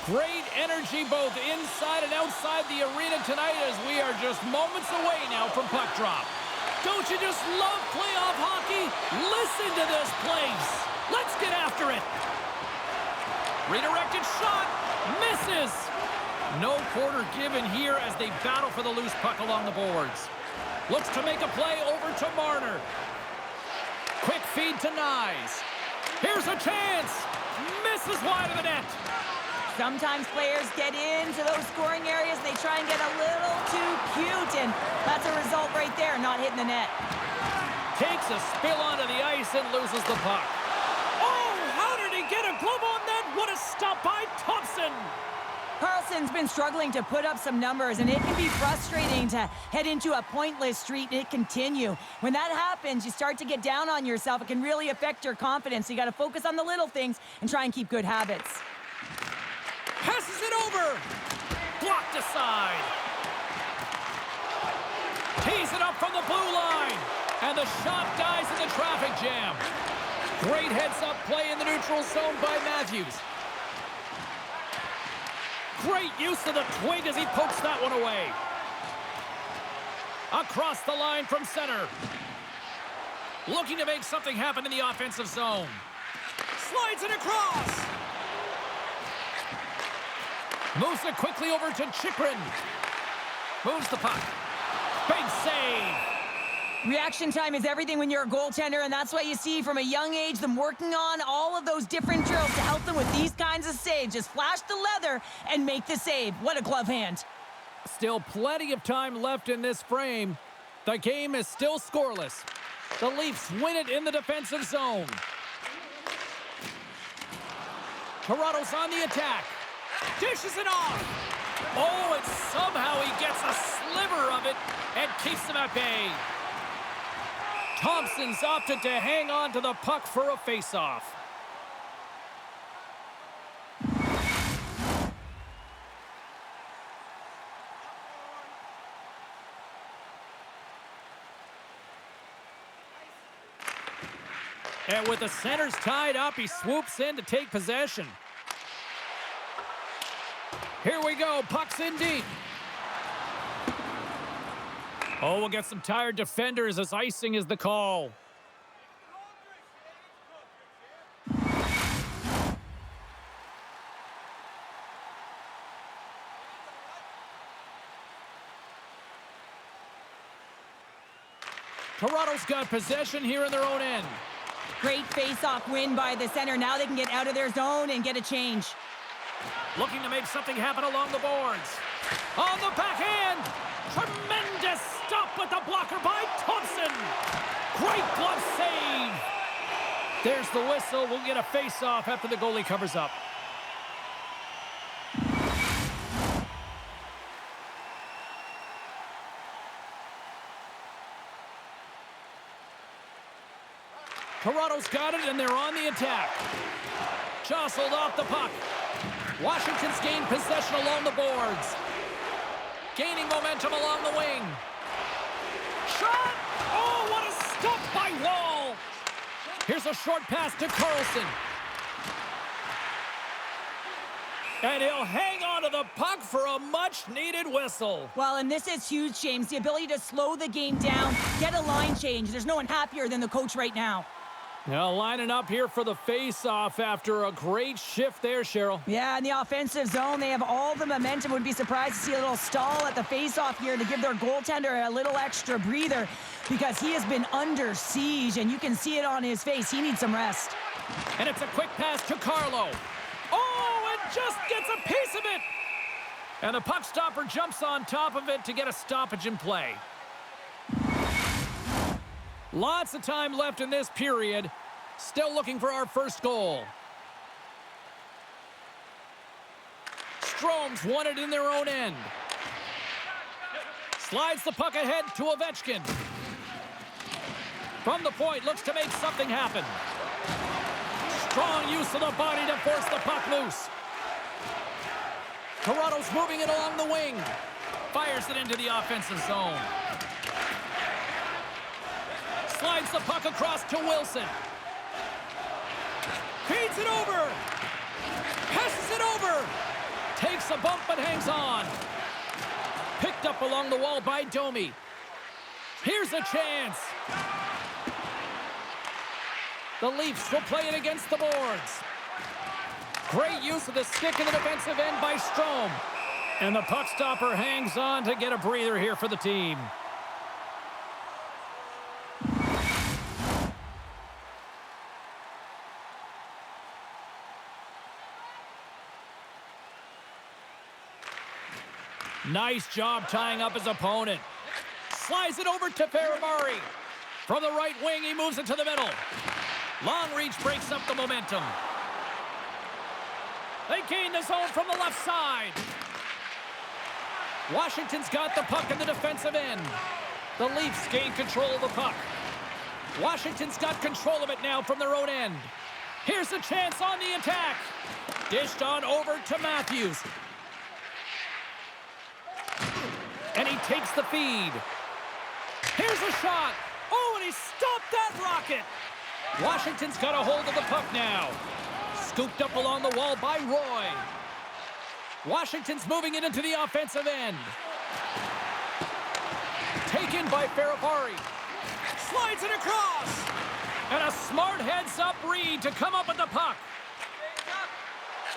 Great energy both inside and outside the arena tonight as we are just moments away now from puck drop. Don't you just love playoff hockey? Listen to this place. Let's get after it. Redirected shot. Misses. No quarter given here as they battle for the loose puck along the boards. Looks to make a play over to Marner. Quick feed to Nyes. Here's a chance. Misses wide of the net. Sometimes players get into those scoring areas. They try and get a little too cute, and that's a result right there, not hitting the net. Takes a spill onto the ice and loses the puck. Oh, how did he get a glove on that? What a stop by Thompson. Carlson's been struggling to put up some numbers, and it can be frustrating to head into a pointless streak and it continue. When that happens, you start to get down on yourself. It can really affect your confidence. So you got to focus on the little things and try and keep good habits. Passes it over. Blocked aside. Tees it up from the blue line. And the shot dies in the traffic jam. Great heads-up play in the neutral zone by Matthews. Great use of the twig as he pokes that one away. Across the line from center. Looking to make something happen in the offensive zone. Slides it across. Moves it quickly over to Chychrun. Moves the puck. Big save. Reaction time is everything when you're a goaltender, and that's why you see from a young age them working on all of those different drills to help them with these kinds of saves. Just flash the leather and make the save. What a glove hand. Still plenty of time left in this frame. The game is still scoreless. The Leafs win it in the defensive zone. Toronto's on the attack. Dishes it off. Oh, and somehow he gets a sliver of it and keeps them at bay. Thompson's opted to hang on to the puck for a face-off. And with the centers tied up, he swoops in to take possession. Here we go, puck's in deep. Oh, we'll get some tired defenders as icing is the call. Toronto's got possession here in their own end. Great face-off win by the center. Now they can get out of their zone and get a change. Looking to make something happen along the boards. On the backhand! Tremendous stop with the blocker by Thompson! Great glove save! There's the whistle. We'll get a face-off after the goalie covers up. Toronto's got it, and they're on the attack. Jostled off the puck. Washington's gained possession along the boards. Gaining momentum along the wing. Shot! Oh, what a stop by Wall! Here's a short pass to Carlson. And he'll hang on to the puck for a much-needed whistle. Well, and this is huge, James. The ability to slow the game down, get a line change. There's no one happier than the coach right now. Now lining up here for the face-off after a great shift there, Cheryl. Yeah, in the offensive zone, they have all the momentum. Would be surprised to see a little stall at the face-off here to give their goaltender a little extra breather because he has been under siege, and you can see it on his face. He needs some rest. And it's a quick pass to Carlo. Oh, and just gets a piece of it. And the puck stopper jumps on top of it to get a stoppage in play. Lots of time left in this period. Still looking for our first goal. Strome's won it in their own end. Slides the puck ahead to Ovechkin. From the point, looks to make something happen. Strong use of the body to force the puck loose. Toronto's moving it along the wing. Fires it into the offensive zone. Slides the puck across to Wilson. Feeds it over. Passes it over. Takes a bump but hangs on. Picked up along the wall by Domi. Here's a chance. The Leafs will play it against the boards. Great use of the stick in the defensive end by Strome. And the puck stopper hangs on to get a breather here for the team. Nice job tying up his opponent. Slides it over to Ferrari. From the right wing, he moves it to the middle. Long reach breaks up the momentum. They gain the zone from the left side. Washington's got the puck in the defensive end. The Leafs gain control of the puck. Washington's got control of it now from their own end. Here's a chance on the attack. Dished on over to Matthews. And he takes the feed. Here's a shot. Oh, and he stopped that rocket. Washington's got a hold of the puck now. Scooped up along the wall by Roy. Washington's moving it into the offensive end. Taken by Ferrari. Slides it across. And a smart heads-up read to come up with the puck.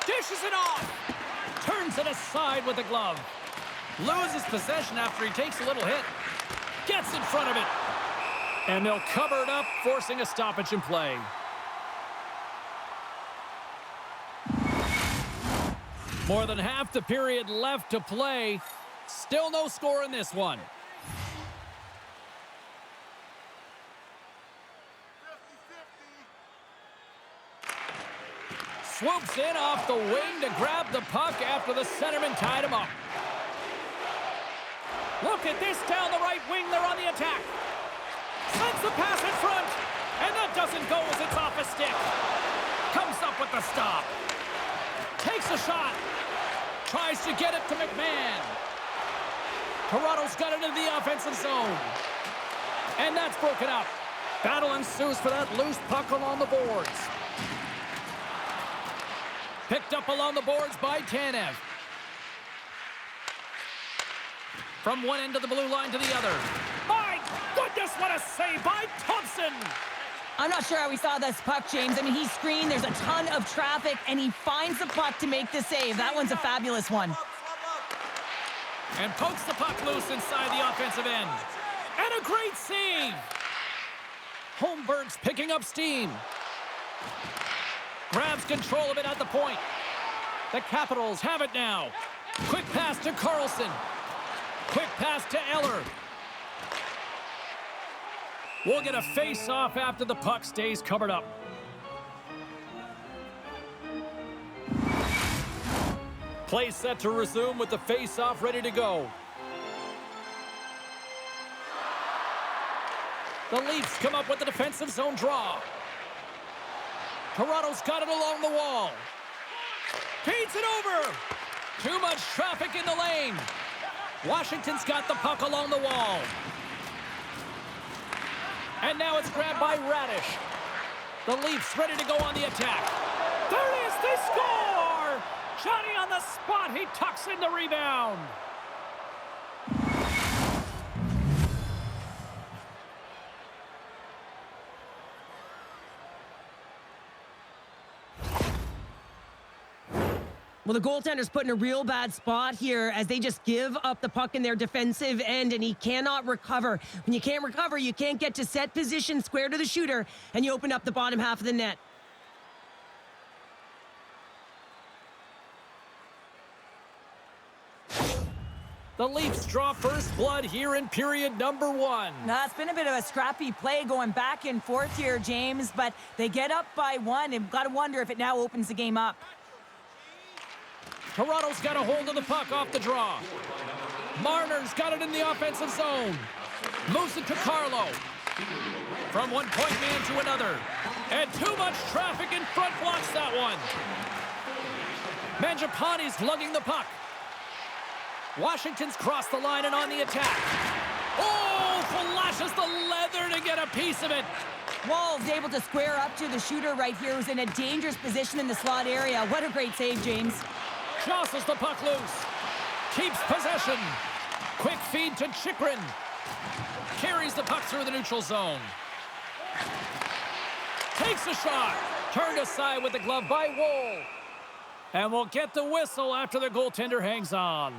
Dishes it off. Turns it aside with the glove. Loses possession after he takes a little hit. Gets in front of it. And they'll cover it up, forcing a stoppage in play. More than half the period left to play. Still no score in this one. Swoops in off the wing to grab the puck after the centerman tied him up. Look at this down the right wing. They're on the attack. Sends the pass in front. And that doesn't go as it's off a stick. Comes up with the stop. Takes a shot. Tries to get it to McMahon. Toronto's got it into the offensive zone. And that's broken up. Battle ensues for that loose puck along the boards. Picked up along the boards by Tanev. From one end of the blue line to the other. My goodness, what a save by Thompson! I'm not sure how we saw this puck, James. I mean, he's screened, there's a ton of traffic, and he finds the puck to make the save. That one's a fabulous one. And pokes the puck loose inside the offensive end. And a great save! Holmberg's picking up steam. Grabs control of it at the point. The Capitals have it now. Quick pass to Carlson. Quick pass to Eller. We'll get a face-off after the puck stays covered up. Play set to resume with the face-off ready to go. The Leafs come up with the defensive zone draw. Toronto's got it along the wall. Feeds it over. Too much traffic in the lane. Washington's got the puck along the wall. And now it's grabbed by Radish. The Leafs ready to go on the attack. There it is, they score! Johnny on the spot, he tucks in the rebound. Well, the goaltender's put in a real bad spot here as they just give up the puck in their defensive end, and he cannot recover. When you can't recover, you can't get to set position square to the shooter, and you open up the bottom half of the net. The Leafs draw first blood here in period number 1. Now, it's been a bit of a scrappy play going back and forth here, James, but they get up by 1, and got to wonder if it now opens the game up. Toronto's got a hold of the puck off the draw. Marner's got it in the offensive zone. Moves it to Carlo. From one point man to another. And too much traffic in front blocks that one. Mangiapane's lugging the puck. Washington's crossed the line and on the attack. Oh, flashes the leather to get a piece of it. Wall's able to square up to the shooter right here, who's in a dangerous position in the slot area. What a great save, James. Jostles the puck loose. Keeps possession. Quick feed to Chikrin. Carries the puck through the neutral zone. Takes a shot. Turned aside with the glove by Woll. And we'll get the whistle after the goaltender hangs on.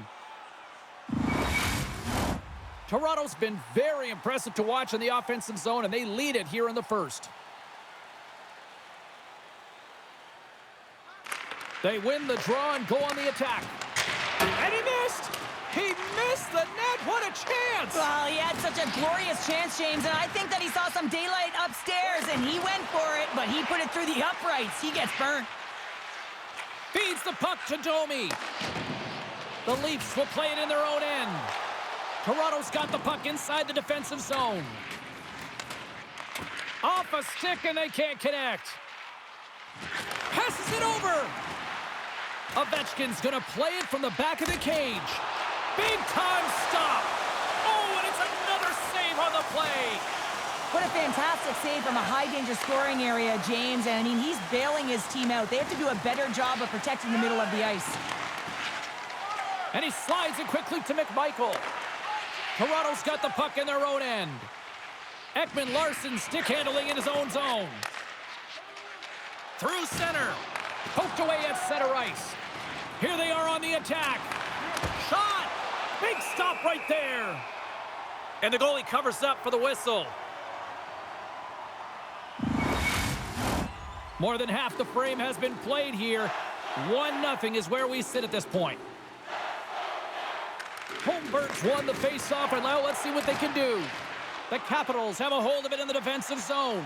Toronto's been very impressive to watch in the offensive zone, and they lead it here in the first. They win the draw and go on the attack. And he missed! He missed the net! What a chance! Well, he had such a glorious chance, James, and I think that he saw some daylight upstairs, and he went for it, but he put it through the uprights. He gets burnt. Feeds the puck to Domi. The Leafs will play it in their own end. Toronto's got the puck inside the defensive zone. Off a stick, and they can't connect. Passes it over. Ovechkin's going to play it from the back of the cage. Big-time stop. Oh, and it's another save on the play. What a fantastic save from a high-danger scoring area, James. And, I mean, he's bailing his team out. They have to do a better job of protecting the middle of the ice. And he slides it quickly to McMichael. Toronto's got the puck in their own end. Ekman-Larsson stick handling in his own zone. Through center. Poked away at center ice. Here they are on the attack. Shot! Big stop right there. And the goalie covers up for the whistle. More than half the frame has been played here. 1-0 is where we sit at this point. Holmberg's won the faceoff, and now let's see what they can do. The Capitals have a hold of it in the defensive zone.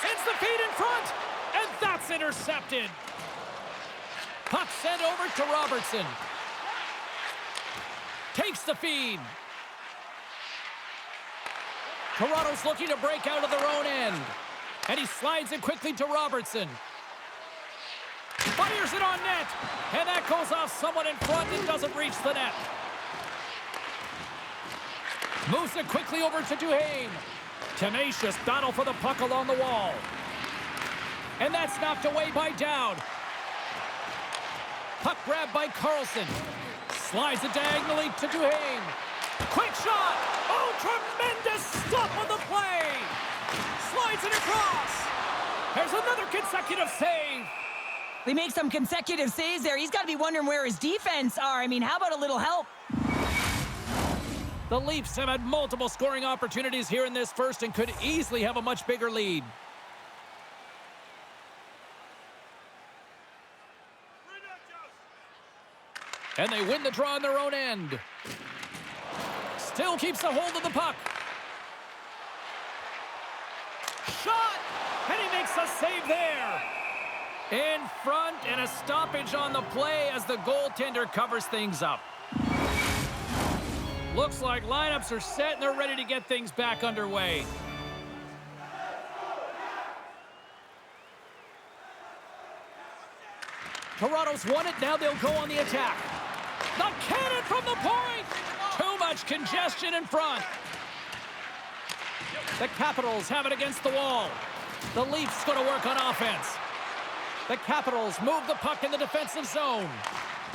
Sends the feed in front, and that's intercepted. Puck sent over to Robertson. Takes the feed. Toronto's looking to break out of their own end. And he slides it quickly to Robertson. Fires it on net. And that goes off someone in front and doesn't reach the net. Moves it quickly over to Duhaime. Tenacious battle for the puck along the wall. And that's knocked away by Dowd. Puck grab by Carlson. Slides it diagonally to Duhaime. Quick shot! Oh, tremendous stop on the play! Slides it across! There's another consecutive save! They make some consecutive saves there. He's got to be wondering where his defense are. I mean, how about a little help? The Leafs have had multiple scoring opportunities here in this first and could easily have a much bigger lead. And they win the draw in their own end. Still keeps a hold of the puck. Shot! And he makes a save there. In front, and a stoppage on the play as the goaltender covers things up. Looks like lineups are set and they're ready to get things back underway. Toronto's won it, now they'll go on the attack. The cannon from the point! Too much congestion in front. The Capitals have it against the wall. The Leafs going to work on offense. The Capitals move the puck in the defensive zone.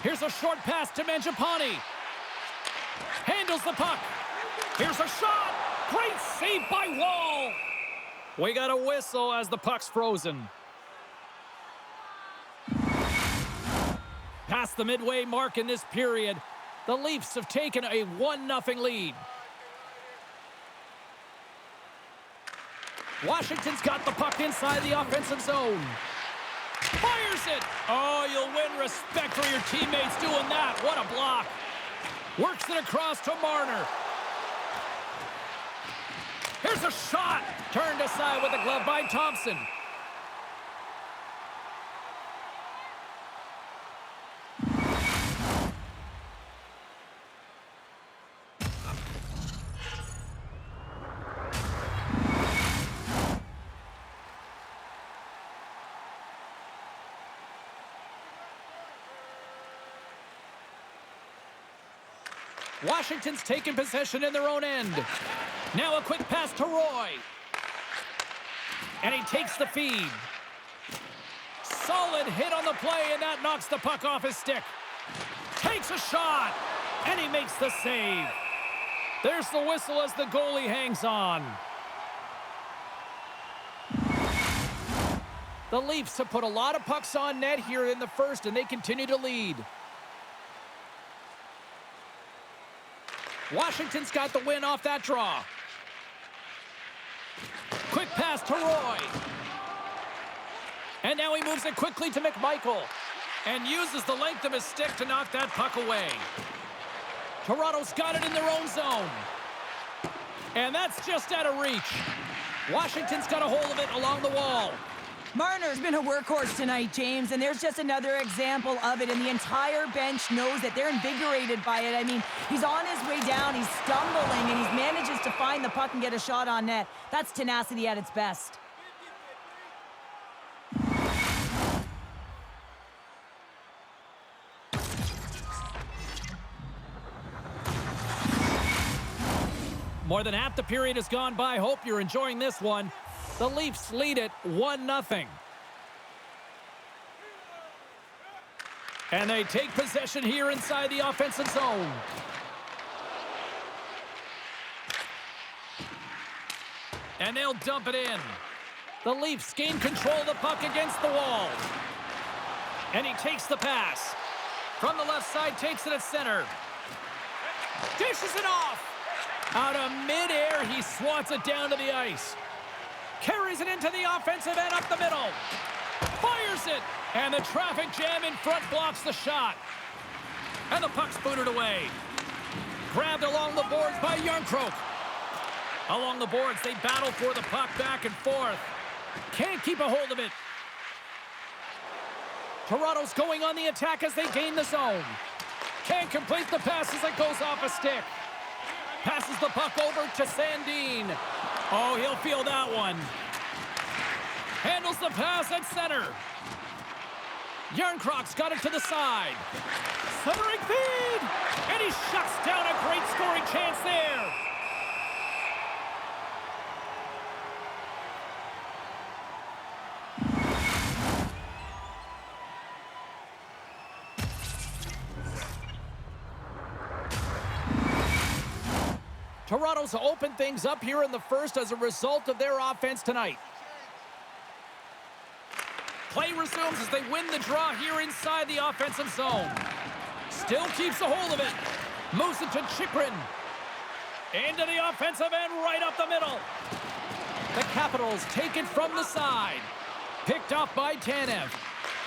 Here's a short pass to Mangiapane. Handles the puck. Here's a shot. Great save by Wall. We got a whistle as the puck's frozen. Past the midway mark in this period, the Leafs have taken a 1-0 lead. Washington's got the puck inside the offensive zone. Fires it! Oh, you'll win respect for your teammates doing that. What a block. Works it across to Marner. Here's a shot. Turned aside with a glove by Thompson. Washington's taken possession in their own end. Now a quick pass to Roy. And he takes the feed. Solid hit on the play, and that knocks the puck off his stick. Takes a shot, and he makes the save. There's the whistle as the goalie hangs on. The Leafs have put a lot of pucks on net here in the first, and they continue to lead. Washington's got the win off that draw. Quick pass to Roy. And now he moves it quickly to McMichael. And uses the length of his stick to knock that puck away. Toronto's got it in their own zone. And that's just out of reach. Washington's got a hold of it along the wall. Marner's been a workhorse tonight, James, and there's just another example of it, and the entire bench knows that they're invigorated by it. I mean, he's on his way down, he's stumbling, and he manages to find the puck and get a shot on net. That's tenacity at its best. More than half the period has gone by. Hope you're enjoying this one. The Leafs lead it 1-0. And they take possession here inside the offensive zone. And they'll dump it in. The Leafs gain control of the puck against the wall. And he takes the pass. From the left side, takes it at center. Dishes it off. Out of midair, he swats it down to the ice. Carries it into the offensive end up the middle. Fires it. And the traffic jam in front blocks the shot. And the puck's booted away. Grabbed along the boards by Järnkrok. Along the boards, they battle for the puck back and forth. Can't keep a hold of it. Toronto's going on the attack as they gain the zone. Can't complete the pass as it goes off a stick. Passes the puck over to Sandin. Oh, he'll feel that one. Handles the pass at center. Järnkrok's got it to the side. Centering feed! And he shuts down a great scoring chance there. Toronto's opened things up here in the first as a result of their offense tonight. Play resumes as they win the draw here inside the offensive zone. Still keeps a hold of it. Moves it to Chychrun. Into the offensive end, right up the middle. The Capitals take it from the side. Picked off by Tanev.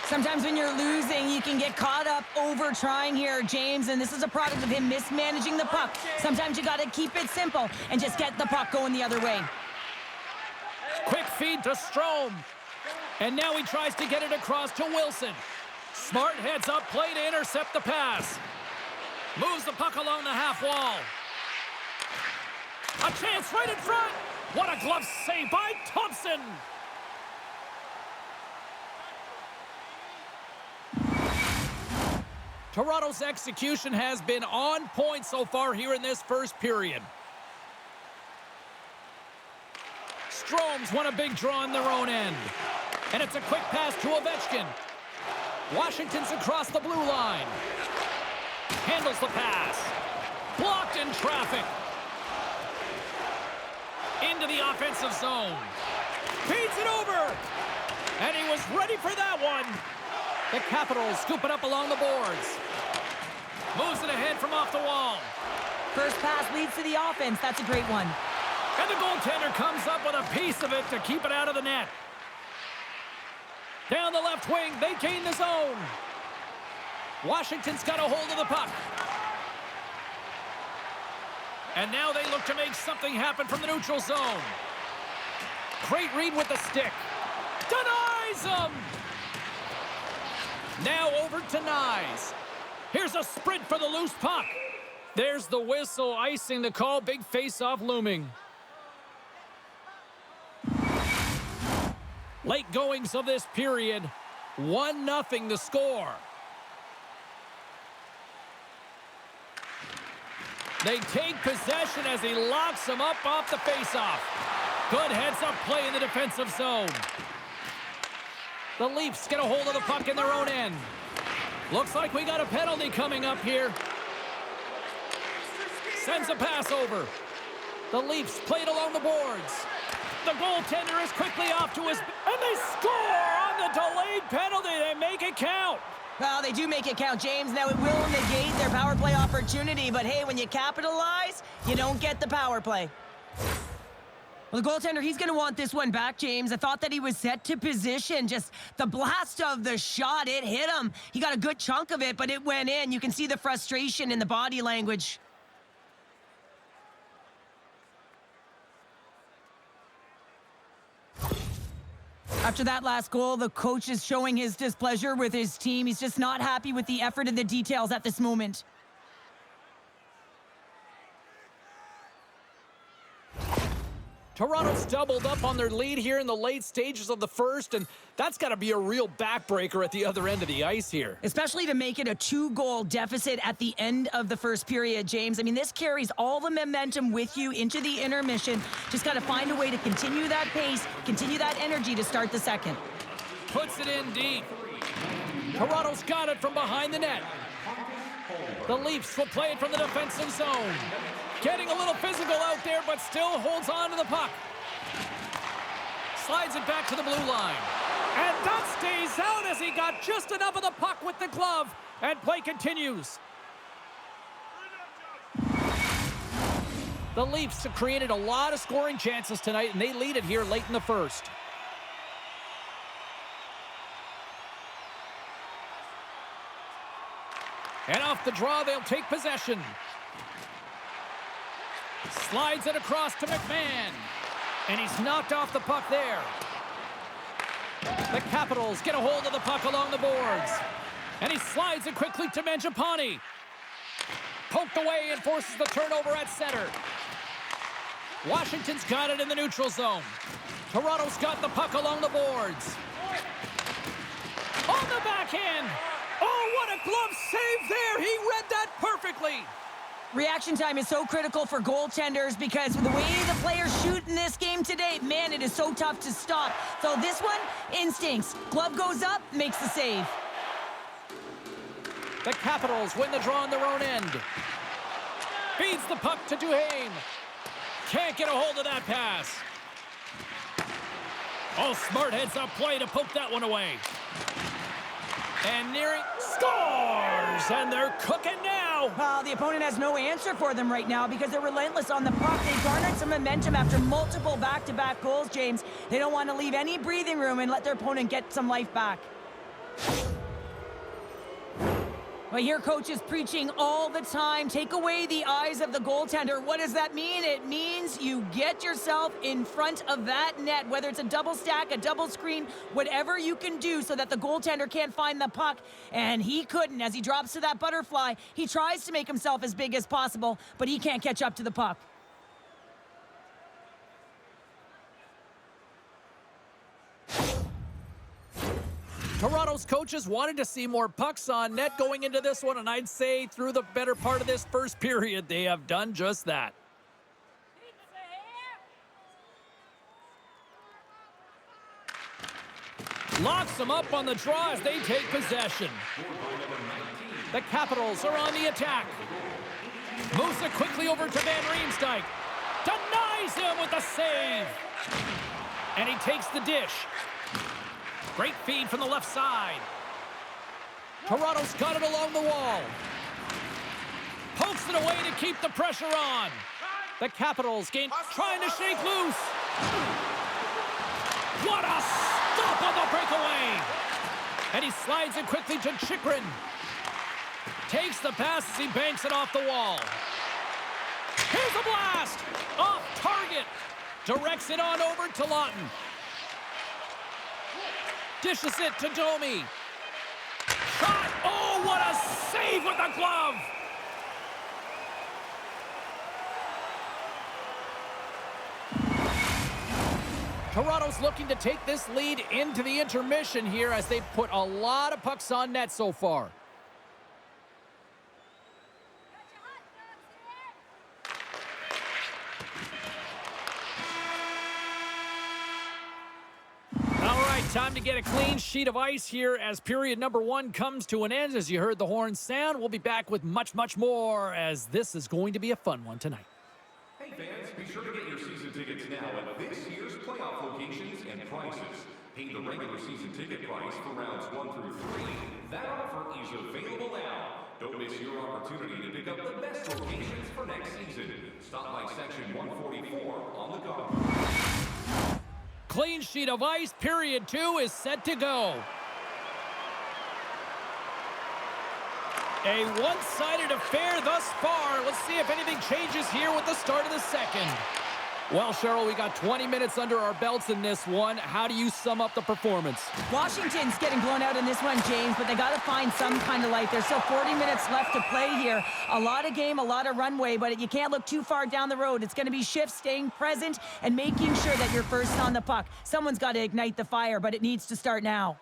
Sometimes when you're losing, you can get caught up over trying here, James, and this is a product of him mismanaging the puck. Sometimes you got to keep it simple and just get the puck going the other way. Quick feed to Strome. And now he tries to get it across to Wilson. Smart heads up play to intercept the pass. Moves the puck along the half wall. A chance right in front. What a glove save by Thompson. Toronto's execution has been on point so far here in this first period. Strome's won a big draw in their own end. And it's a quick pass to Ovechkin. Washington's across the blue line. Handles the pass. Blocked in traffic. Into the offensive zone. Feeds it over. And he was ready for that one. The Capitals scoop it up along the boards. Moves it ahead from off the wall. First pass leads to the offense. That's a great one. And the goaltender comes up with a piece of it to keep it out of the net. Down the left wing, they gain the zone. Washington's got a hold of the puck. And now they look to make something happen from the neutral zone. Great read with the stick. Denies him! Now over to Nyes. Here's a sprint for the loose puck. There's the whistle, icing the call. Big face-off looming. Late goings of this period. 1-0 the score. They take possession as he locks him up off the face-off. Good heads-up play in the defensive zone. The Leafs get a hold of the puck in their own end. Looks like we got a penalty coming up here. Sends a pass over. The Leafs played along the boards. The goaltender is quickly off to his... And they score on the delayed penalty. They make it count. Well, they do make it count, James. Now, it will negate their power play opportunity, but hey, when you capitalize, you don't get the power play. Well, the goaltender, he's going to want this one back, James. I thought that he was set to position. Just the blast of the shot, it hit him. He got a good chunk of it, but it went in. You can see the frustration in the body language. After that last goal, the coach is showing his displeasure with his team. He's just not happy with the effort and the details at this moment. Toronto's doubled up on their lead here in the late stages of the first, and that's got to be a real backbreaker at the other end of the ice here. Especially to make it a 2-goal deficit at the end of the first period, James. I mean, this carries all the momentum with you into the intermission. Just got to find a way to continue that pace, continue that energy to start the second. Puts it in deep. Toronto's got it from behind the net. The Leafs will play it from the defensive zone. Getting a little physical out there, but still holds on to the puck. Slides it back to the blue line. And that stays out as he got just enough of the puck with the glove. And play continues. The Leafs have created a lot of scoring chances tonight, and they lead it here late in the first. And off the draw, they'll take possession. Slides it across to McMahon. And he's knocked off the puck there. The Capitals get a hold of the puck along the boards. And he slides it quickly to Mangiapane. Poked away and forces the turnover at center. Washington's got it in the neutral zone. Toronto's got the puck along the boards. On the backhand. Oh, what a glove save there. He read that perfectly. Reaction time is so critical for goaltenders because the way the players shoot in this game today, man, it is so tough to stop. So this one, instincts. Glove goes up, makes the save. The Capitals win the draw on their own end. Feeds the puck to Duhaime. Can't get a hold of that pass. Oh, smart heads-up play to poke that one away. And nearing, scores! And they're cooking now! Well, the opponent has no answer for them right now because they're relentless on the puck. They garnered some momentum after multiple back-to-back goals, James. They don't want to leave any breathing room and let their opponent get some life back. Well, here coach is preaching all the time. Take away the eyes of the goaltender. What does that mean? It means you get yourself in front of that net, whether it's a double stack, a double screen, whatever you can do so that the goaltender can't find the puck. And he couldn't. As he drops to that butterfly, he tries to make himself as big as possible, but he can't catch up to the puck. Toronto's coaches wanted to see more pucks on net going into this one, and I'd say through the better part of this first period, they have done just that. Locks them up on the draw as they take possession. The Capitals are on the attack. Moves it quickly over to Van Riemsdyk. Denies him with the save. And he takes the dish. Great feed from the left side. Toronto's got it along the wall. Pokes it away to keep the pressure on. The Capitals trying to shake loose. What a stop on the breakaway. And he slides it quickly to Chychrun. Takes the pass as he banks it off the wall. Here's a blast. Off target. Directs it on over to Lawton. Dishes it to Domi. Shot! Oh, what a save with the glove! Toronto's looking to take this lead into the intermission here as they've put a lot of pucks on net so far. Time to get a clean sheet of ice here as period number 1 comes to an end. As you heard the horn sound, we'll be back with much, much more as this is going to be a fun one tonight. Hey fans, be sure to get your season tickets now at this year's playoff locations and prices. Pay the regular season ticket price for rounds 1 through 3. That offer is available now. Don't miss your opportunity to pick up the best locations for next season. Stop by section 144 on the go. Clean sheet of ice, period 2 is set to go. A one-sided affair thus far. Let's see if anything changes here with the start of the second. Well, Cheryl, we got 20 minutes under our belts in this one. How do you sum up the performance? Washington's getting blown out in this one, James, but they got to find some kind of life. There's still 40 minutes left to play here. A lot of game, a lot of runway, but you can't look too far down the road. It's going to be shifts, staying present, and making sure that you're first on the puck. Someone's got to ignite the fire, but it needs to start now.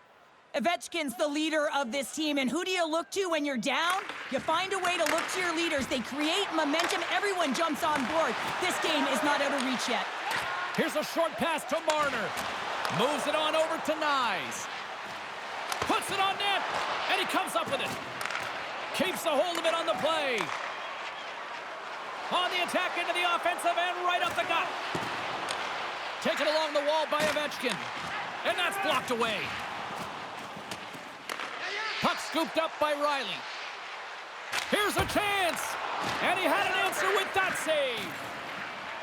Ovechkin's the leader of this team, and who do you look to when you're down? You find a way to look to your leaders. They create momentum. Everyone jumps on board. This game is not out of reach yet. Here's a short pass to Marner. Moves it on over to Nyes. Puts it on net, and he comes up with it. Keeps a hold of it on the play. On the attack into the offensive end, right up the gut. Taken along the wall by Ovechkin, and that's blocked away. Puck scooped up by Riley. Here's a chance, and he had an answer with that save.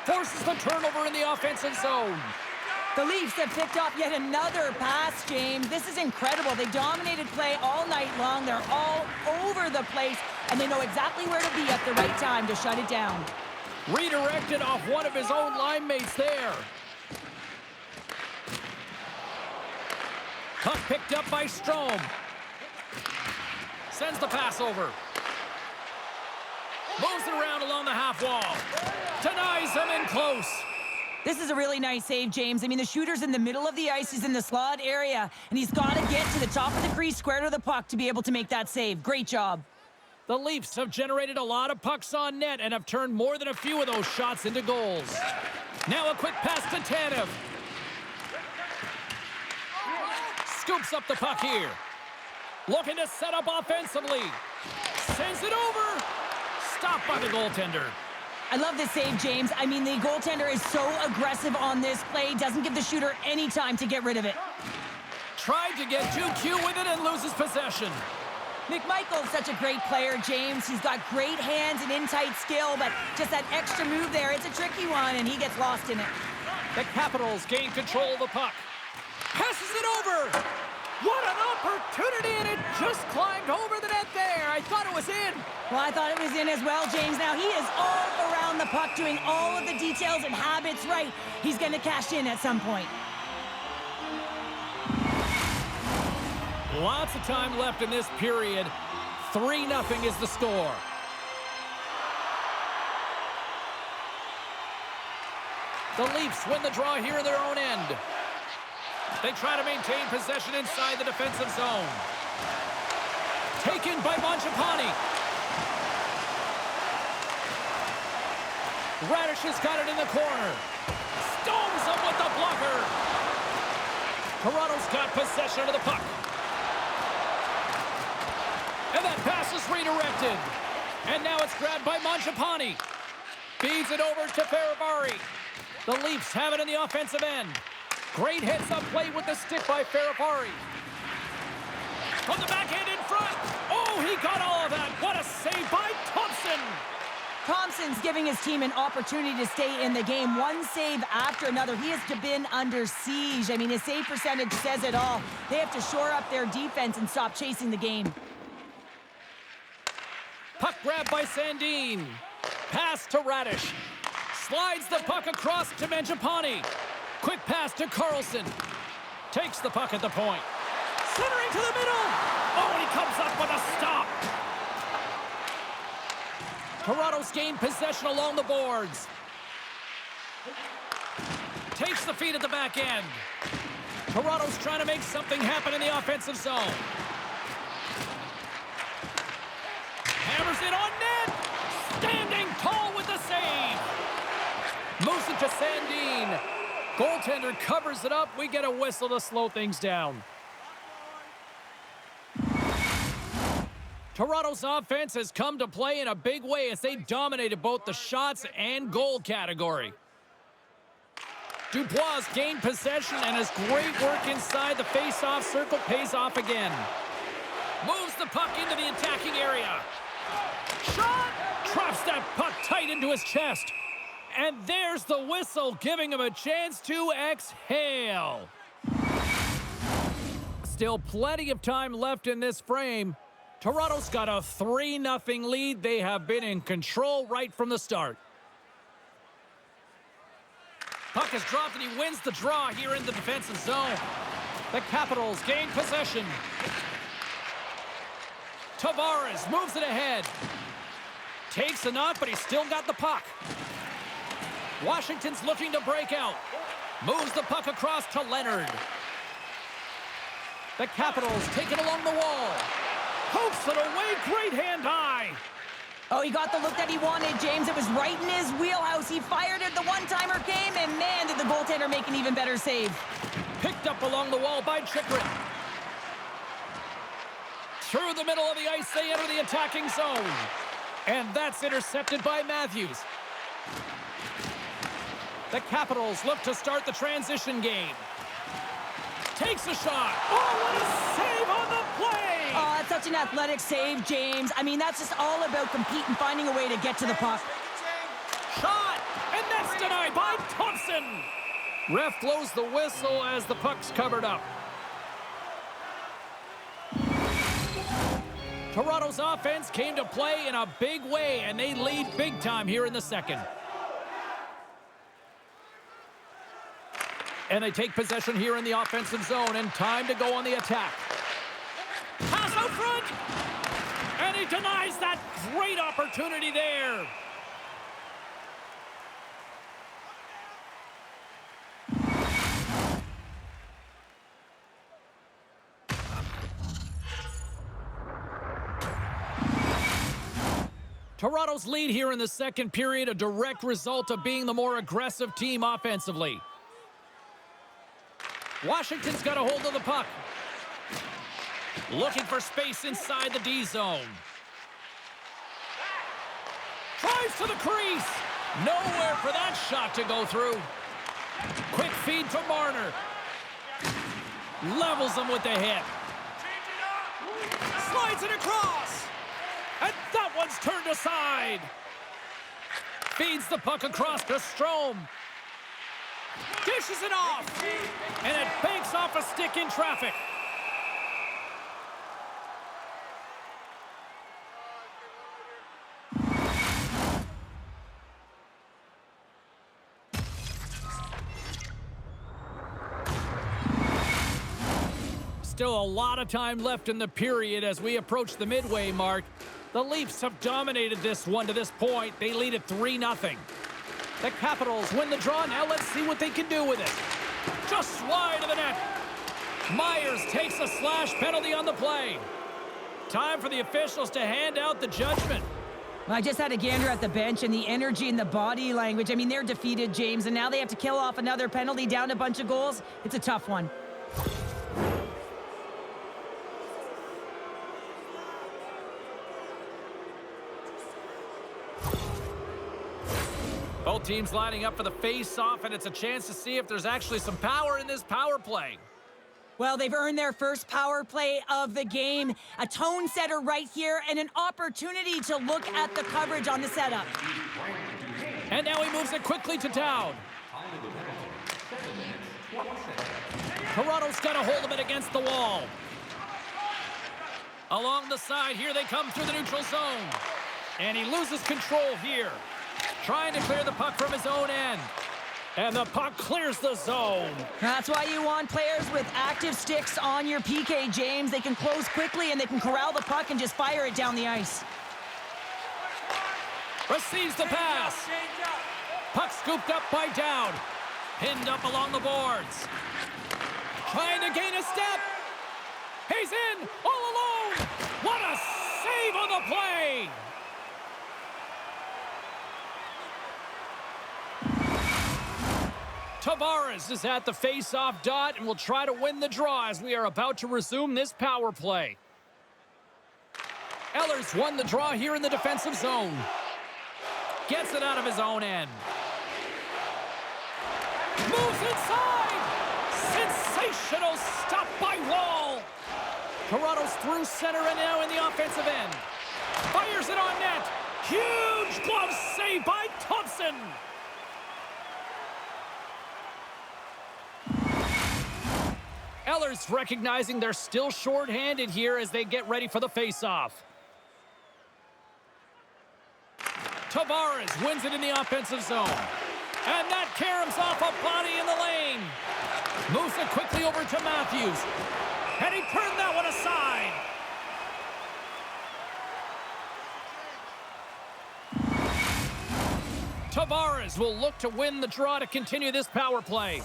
Forces the turnover in the offensive zone. The Leafs have picked off yet another pass, James. This is incredible. They dominated play all night long. They're all over the place, and they know exactly where to be at the right time to shut it down. Redirected off one of his own line mates there. Puck picked up by Strome. Sends the pass over. Moves it around along the half wall. Denies him in close. This is a really nice save, James. I mean, the shooter's in the middle of the ice. He's in the slot area, and he's got to get to the top of the crease, square to the puck to be able to make that save. Great job. The Leafs have generated a lot of pucks on net and have turned more than a few of those shots into goals. Now a quick pass to Tanev. Scoops up the puck here. Looking to set up offensively. Sends it over. Stopped by the goaltender. I love this save, James. I mean, the goaltender is so aggressive on this play. Doesn't give the shooter any time to get rid of it. Tried to get 2Q with it and loses possession. McMichael's such a great player, James. He's got great hands and in-tight skill, but just that extra move there, it's a tricky one, and he gets lost in it. The Capitals gain control of the puck. Passes it over. What an opportunity, and it just climbed over the net there. I thought it was in. Well, I thought it was in as well, James. Now, he is all around the puck, doing all of the details and habits right. He's going to cash in at some point. Lots of time left in this period. 3-0 is the score. The Leafs win the draw here in their own end. They try to maintain possession inside the defensive zone. Taken by Mangiapane. Radish has got it in the corner. Stones him with the blocker. Toronto's got possession of the puck. And that pass is redirected. And now it's grabbed by Mangiapane. Feeds it over to Faravari. The Leafs have it in the offensive end. Great heads-up play with the stick by Faravari. From the backhand in front. Oh, he got all of that. What a save by Thompson. Thompson's giving his team an opportunity to stay in the game. One save after another. He has been under siege. I mean, his save percentage says it all. They have to shore up their defense and stop chasing the game. Puck grab by Sandin. Pass to Radish. Slides the puck across to Mangiapane. Quick pass to Carlson. Takes the puck at the point. Centering to the middle. Oh, and he comes up with a stop. Toronto's gained possession along the boards. Takes the feed at the back end. Toronto's trying to make something happen in the offensive zone. Hammers it on net. Standing tall with the save. Moves it to Sandin. Goaltender covers it up. We get a whistle to slow things down. Toronto's offense has come to play in a big way as they dominated both the shots and goal category. Dubois gained possession, and his great work inside the face-off circle pays off again. Moves the puck into the attacking area. Shot! Drops that puck tight into his chest. And there's the whistle, giving him a chance to exhale. Still plenty of time left in this frame. Toronto's got a 3-0 lead. They have been in control right from the start. Puck is dropped and he wins the draw here in the defensive zone. The Capitals gain possession. Tavares moves it ahead. Takes enough, but he's still got the puck. Washington's looking to break out. Moves the puck across to Leonard. The Capitals take it along the wall. Pokes it away, great hand high. Oh, he got the look that he wanted, James. It was right in his wheelhouse. He fired it, the one-timer came, and man, did the goaltender make an even better save. Picked up along the wall by Chikrin. Through the middle of the ice, they enter the attacking zone. And that's intercepted by Matthews. The Capitals look to start the transition game. Takes a shot. Oh, what a save on the play! Oh, that's such an athletic save, James. I mean, that's just all about competing, finding a way to get to the puck. Shot! And that's denied by Thompson! Ref blows the whistle as the puck's covered up. Toronto's offense came to play in a big way, and they lead big time here in the second. And they take possession here in the offensive zone, and time to go on the attack. Pass out front! And he denies that great opportunity there. Toronto's lead here in the second period, a direct result of being the more aggressive team offensively. Washington's got a hold of the puck. Looking for space inside the D zone. Drives to the crease. Nowhere for that shot to go through. Quick feed to Marner. Levels him with the hit. Slides it across. And that one's turned aside. Feeds the puck across to Strome. Dishes it off. And it banks off a stick in traffic. Still a lot of time left in the period as we approach the midway mark. The Leafs have dominated this one to this point. They lead it 3-0. The Capitals win the draw. Now let's see what they can do with it. Just wide of the net. Myers takes a slash penalty on the play. Time for the officials to hand out the judgment. I just had a gander at the bench, and the energy and the body language. I mean, they're defeated, James, and now they have to kill off another penalty, down a bunch of goals. It's a tough one. Both teams lining up for the face-off, and it's a chance to see if there's actually some power in this power play. Well, they've earned their first power play of the game. A tone setter right here, and an opportunity to look at the coverage on the setup. And now he moves it quickly to Dowd. Toronto's got a hold of it against the wall. Along the side, here they come through the neutral zone. And he loses control here. Trying to clear the puck from his own end. And the puck clears the zone. That's why you want players with active sticks on your PK, James. They can close quickly and they can corral the puck and just fire it down the ice. Receives the pass. Puck scooped up by Dowd. Pinned up along the boards. Trying to gain a step. He's in all alone. What a save on the play. Tavares is at the face-off dot and will try to win the draw as we are about to resume this power play. Ehlers won the draw here in the defensive zone. Gets it out of his own end. Moves inside! Sensational stop by Wall! Toronto's through center and now in the offensive end. Fires it on net. Huge glove save by Thompson! Ehlers recognizing they're still short-handed here as they get ready for the face-off. Tavares wins it in the offensive zone. And that caroms off a body in the lane. Moves it quickly over to Matthews. And he turned that one aside. Tavares will look to win the draw to continue this power play.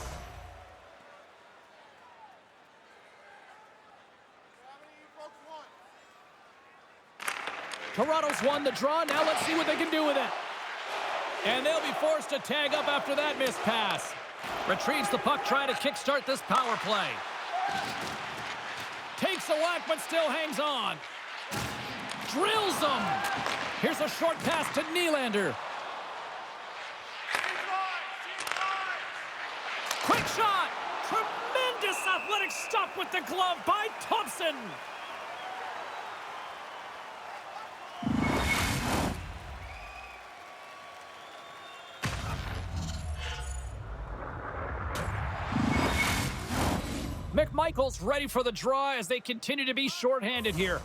Toronto's won the draw. Now let's see what they can do with it. And they'll be forced to tag up after that missed pass. Retrieves the puck, trying to kickstart this power play. Takes a whack, but still hangs on. Drills them. Here's a short pass to Nylander. Quick shot. Tremendous athletic stop with the glove by Thompson. McMichael's ready for the draw as they continue to be shorthanded here.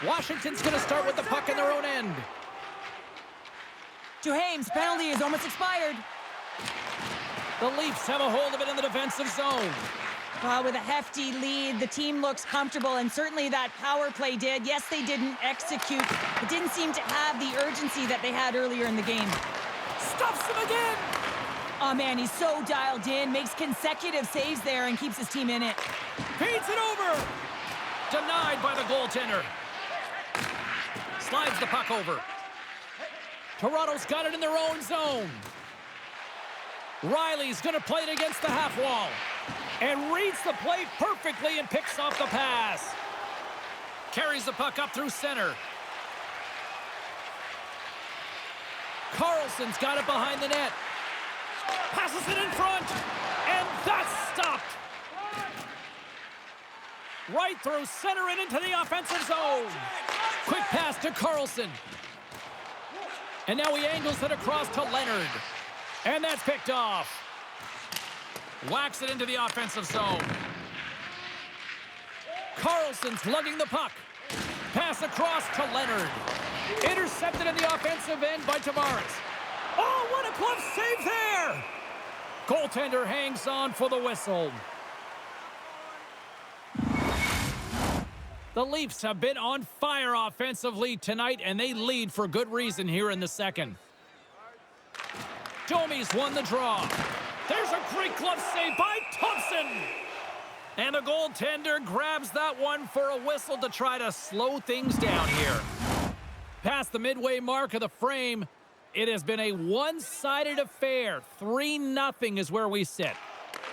Washington's going to start with the puck in their own end. Duhaime's penalty is almost expired. The Leafs have a hold of it in the defensive zone. With a hefty lead, the team looks comfortable, and certainly that power play did. Yes, they didn't execute. It didn't seem to have the urgency that they had earlier in the game. Stops him again! Oh, man, he's so dialed in. Makes consecutive saves there and keeps his team in it. Feeds it over! Denied by the goaltender. Slides the puck over. Toronto's got it in their own zone. Riley's going to play it against the half wall. And reads the play perfectly and picks off the pass. Carries the puck up through center. Carlson's got it behind the net. Passes it in front. And that's stopped. Right through center and into the offensive zone. Quick pass to Carlson. And now he angles it across to Leonard. And that's picked off. Whacks it into the offensive zone. Carlson's lugging the puck. Pass across to Leonard. Intercepted in the offensive end by Tavares. Oh, what a glove save there! Goaltender hangs on for the whistle. The Leafs have been on fire offensively tonight, and they lead for good reason here in the second. Domi's won the draw. There's a great glove save by Thompson. And the goaltender grabs that one for a whistle to try to slow things down here. Past the midway mark of the frame, it has been a one-sided affair. 3-0 is where we sit.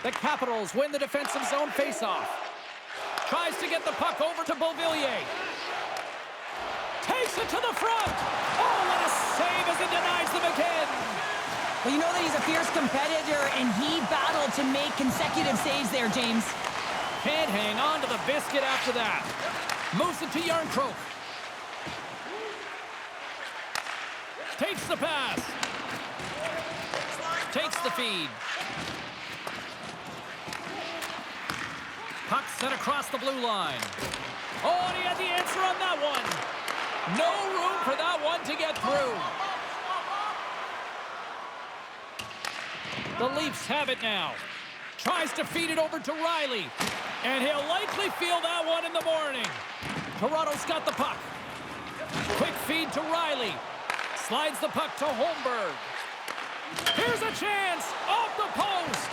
The Capitals win the defensive zone faceoff. Tries to get the puck over to Beauvillier. Takes it to the front. Oh, what a save as he denies them again. Well, you know that he's a fierce competitor, and he battled to make consecutive saves there, James. Can't hang on to the biscuit after that. Moves it to Yarncroke. Takes the pass. Takes the feed. Puck sent across the blue line. Oh, and he had the answer on that one. No room for that one to get through. The Leafs have it now. Tries to feed it over to Riley. And he'll likely feel that one in the morning. Toronto's got the puck. Quick feed to Riley. Slides the puck to Holmberg. Here's a chance off the post.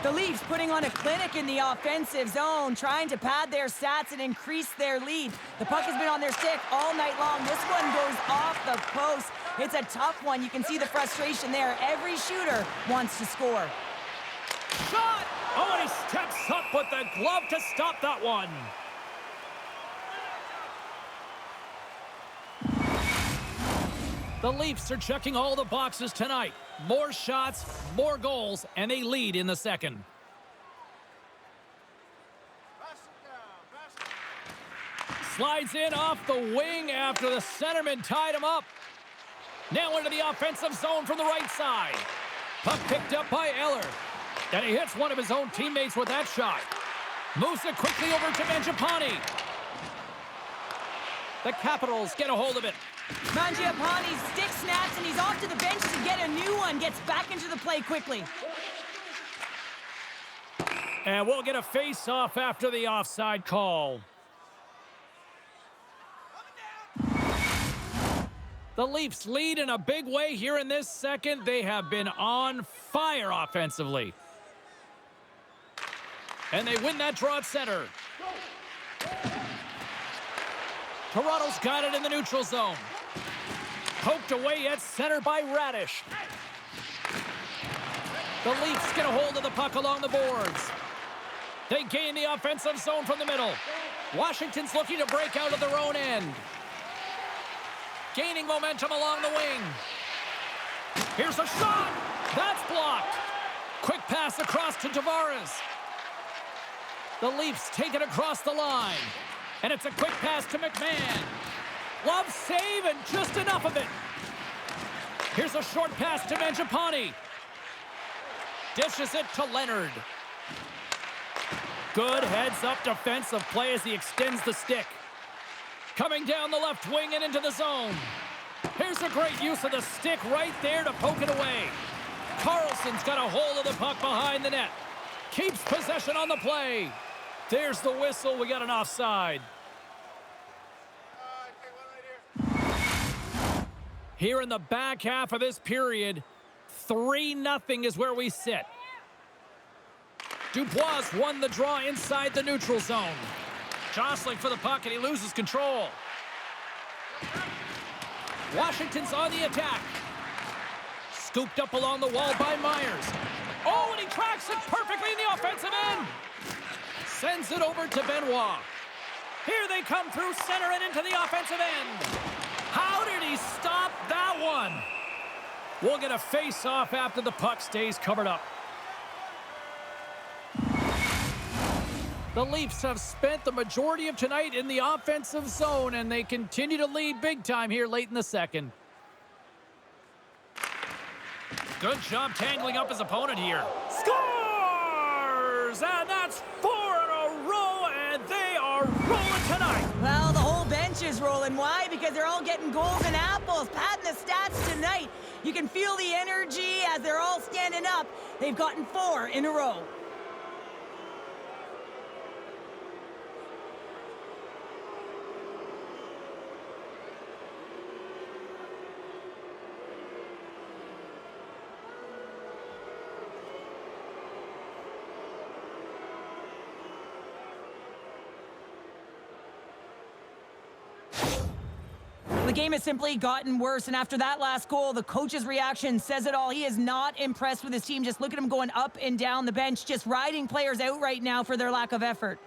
The Leafs putting on a clinic in the offensive zone, trying to pad their stats and increase their lead. The puck has been on their stick all night long. This one goes off the post. It's a tough one. You can see the frustration there. Every shooter wants to score. Shot! Oh, and he steps up with the glove to stop that one. The Leafs are checking all the boxes tonight. More shots, more goals, and they lead in the second. Slides in off the wing after the centerman tied him up. Now into the offensive zone from the right side. Puck picked up by Eller. And he hits one of his own teammates with that shot. Moves it quickly over to Mangiapane. The Capitals get a hold of it. Mangiapane's stick snaps, and he's off to the bench to get a new one. Gets back into the play quickly. And we'll get a face-off after the offside call. The Leafs lead in a big way here in this second. They have been on fire offensively. And they win that draw at center. Toronto's got it in the neutral zone. Poked away at center by Radish. The Leafs get a hold of the puck along the boards. They gain the offensive zone from the middle. Washington's looking to break out of their own end. Gaining momentum along the wing. Here's a shot. That's blocked. Quick pass across to Tavares. The Leafs take it across the line. And it's a quick pass to McMahon. Love save and just enough of it. Here's a short pass to Mangiapane. Dishes it to Leonard. Good heads-up defensive play as he extends the stick. Coming down the left wing and into the zone. Here's a great use of the stick right there to poke it away. Carlson's got a hold of the puck behind the net. Keeps possession on the play. There's the whistle. We got an offside. Here in the back half of this period, 3-0 is where we sit. Dubois won the draw inside the neutral zone. Jostling for the puck, and he loses control. Washington's on the attack. Scooped up along the wall by Myers. Oh, and he tracks it perfectly in the offensive end. Sends it over to Benoit. Here they come through center and into the offensive end. How did he stop that one? We'll get a face-off after the puck stays covered up. The Leafs have spent the majority of tonight in the offensive zone, and they continue to lead big time here late in the second. Good job tangling up his opponent here. Scores! And that's 4 in a row, and they are rolling tonight. Well, the whole bench is rolling. Why? Because they're all getting goals and apples, padding the stats tonight. You can feel the energy as they're all standing up. They've gotten 4 in a row. The game has simply gotten worse, and after that last goal, the coach's reaction says it all. He is not impressed with his team. Just look at him going up and down the bench, just riding players out right now for their lack of effort.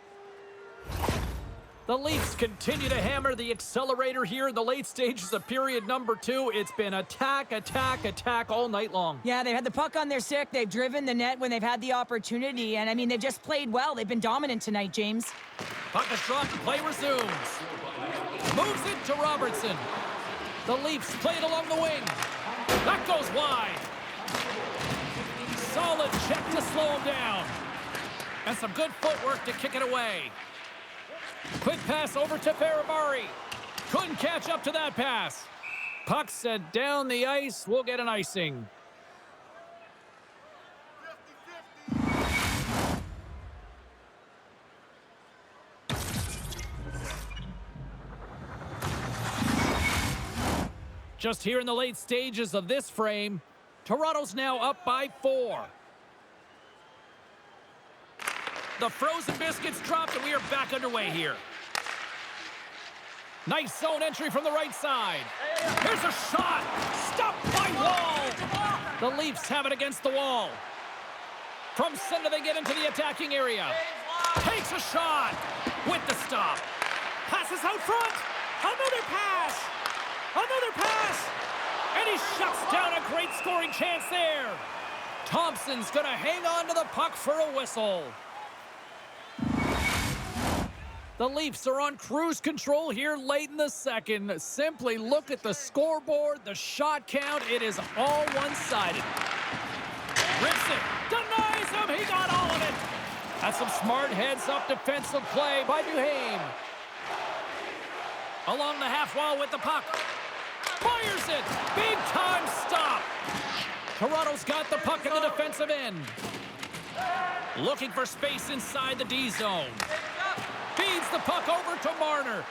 The Leafs continue to hammer the accelerator here in the late stages of period number 2. It's been attack, attack, attack all night long. Yeah, they've had the puck on their stick. They've driven the net when they've had the opportunity, and I mean, they've just played well. They've been dominant tonight, James. Puck is dropped, play resumes. Moves it to Robertson. The Leafs play it along the wing. That goes wide. Solid check to slow him down. And some good footwork to kick it away. Quick pass over to Ferravari. Couldn't catch up to that pass. Puck set down the ice. We'll get an icing. Just here in the late stages of this frame, Toronto's now up by 4. The frozen biscuits dropped, and we are back underway here. Nice zone entry from the right side. Here's a shot. Stopped by Wall. The Leafs have it against the wall. From center, they get into the attacking area. Takes a shot with the stop. Passes out front. Another pass. Another pass. And he shuts down a great scoring chance there. Thompson's going to hang on to the puck for a whistle. The Leafs are on cruise control here late in the second. Simply look at the scoreboard, the shot count. It is all one-sided. Rips it. Denies him. He got all of it. That's some smart heads-up defensive play by Duhaime. Along the half wall with the puck. Fires it. Big-time stop. Toronto's got the puck in the defensive end. Looking for space inside the D zone. Feeds the puck over to Marner.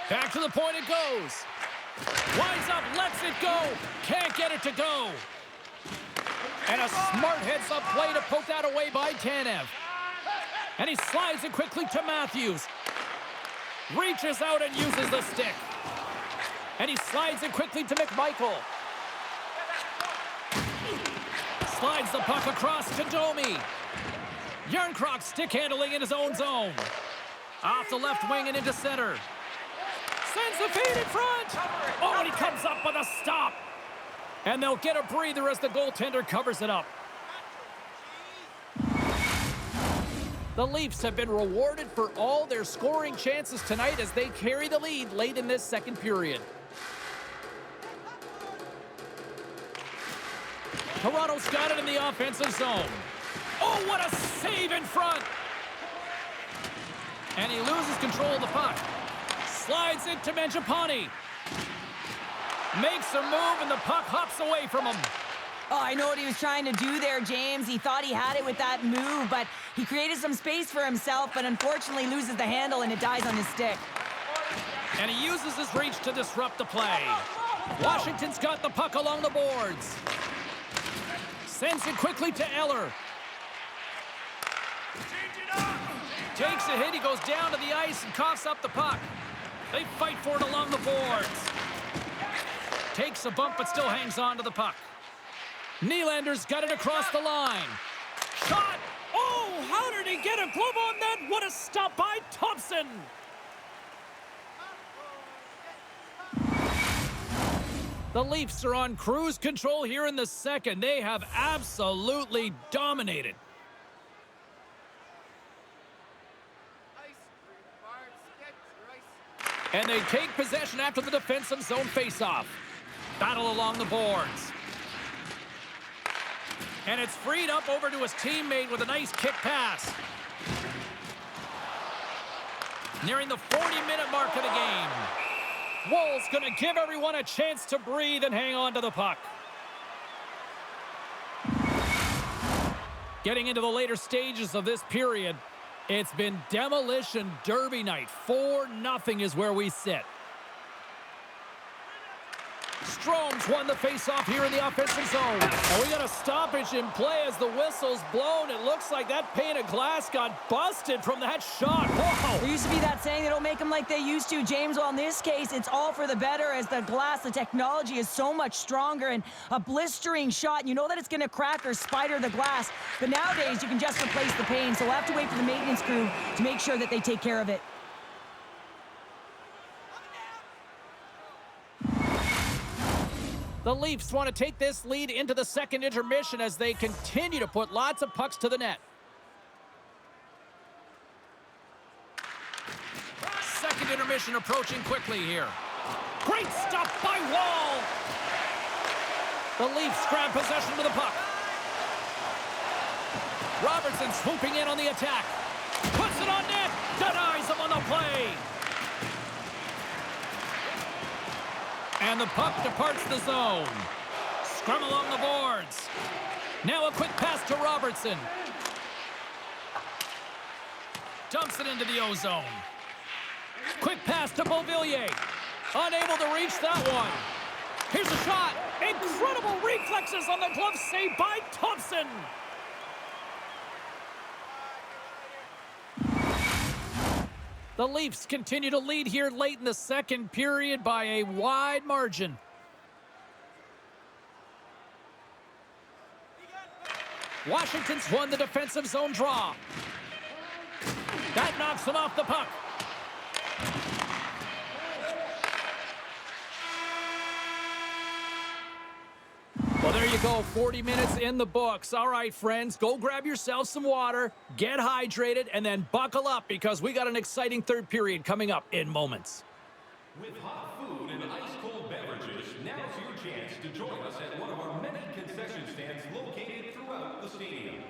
Back to the point it goes. Winds up, lets it go. Can't get it to go. And a smart heads-up play to poke that away by Tanev. And he slides it quickly to Matthews. Reaches out and uses the stick. And he slides it quickly to McMichael. Slides the puck across to Domi. Järnkrok stick handling in his own zone. Off the left wing and into center. Sends the feed in front. Oh, and he comes up with a stop. And they'll get a breather as the goaltender covers it up. The Leafs have been rewarded for all their scoring chances tonight as they carry the lead late in this second period. Toronto's got it in the offensive zone. Oh, what a save in front! And he loses control of the puck. Slides it to Mangiapane. Makes a move, and the puck hops away from him. Oh, I know what he was trying to do there, James. He thought he had it with that move, but he created some space for himself, but unfortunately loses the handle, and it dies on his stick. And he uses his reach to disrupt the play. Washington's got the puck along the boards. Sends it quickly to Eller. Takes a hit, he goes down to the ice and coughs up the puck. They fight for it along the boards. Takes a bump but still hangs on to the puck. Nylander's got it across the line. Shot! Oh, how did he get a glove on that? What a stop by Thompson! The Leafs are on cruise control here in the second. They have absolutely dominated. And they take possession after the defensive zone faceoff. Battle along the boards. And it's freed up over to his teammate with a nice kick pass. Nearing the 40-minute mark of the game. Woll's going to give everyone a chance to breathe and hang on to the puck. Getting into the later stages of this period, it's been demolition derby night. 4-0 is where we sit. Strome's won the faceoff here in the offensive zone. And we got a stoppage in play as the whistle's blown. It looks like that pane of glass got busted from that shot. Whoa! There used to be that saying, they don't make them like they used to, James. Well, in this case, it's all for the better as the glass, the technology is so much stronger, and a blistering shot, you know that it's going to crack or spider the glass. But nowadays, you can just replace the pane, so we'll have to wait for the maintenance crew to make sure that they take care of it. The Leafs want to take this lead into the second intermission as they continue to put lots of pucks to the net. Second intermission approaching quickly here. Great stop by Wall. The Leafs grab possession of the puck. Robertson swooping in on the attack. Puts it on net. Denies him on the play. And the puck departs the zone. Scrum along the boards. Now a quick pass to Robertson. Dumps it into the O-zone. Quick pass to Beauvillier. Unable to reach that one. Here's a shot. Incredible reflexes on the glove save by Thompson. The Leafs continue to lead here late in the second period by a wide margin. Washington's won the defensive zone draw. That knocks him off the puck. Well, there you go. 40 minutes in the books. All right, friends, go grab yourself some water, get hydrated, and then buckle up because we got an exciting third period coming up in moments. With hot food and ice-cold beverages, now's your chance to join us at one of our many concession stands located throughout the stadium.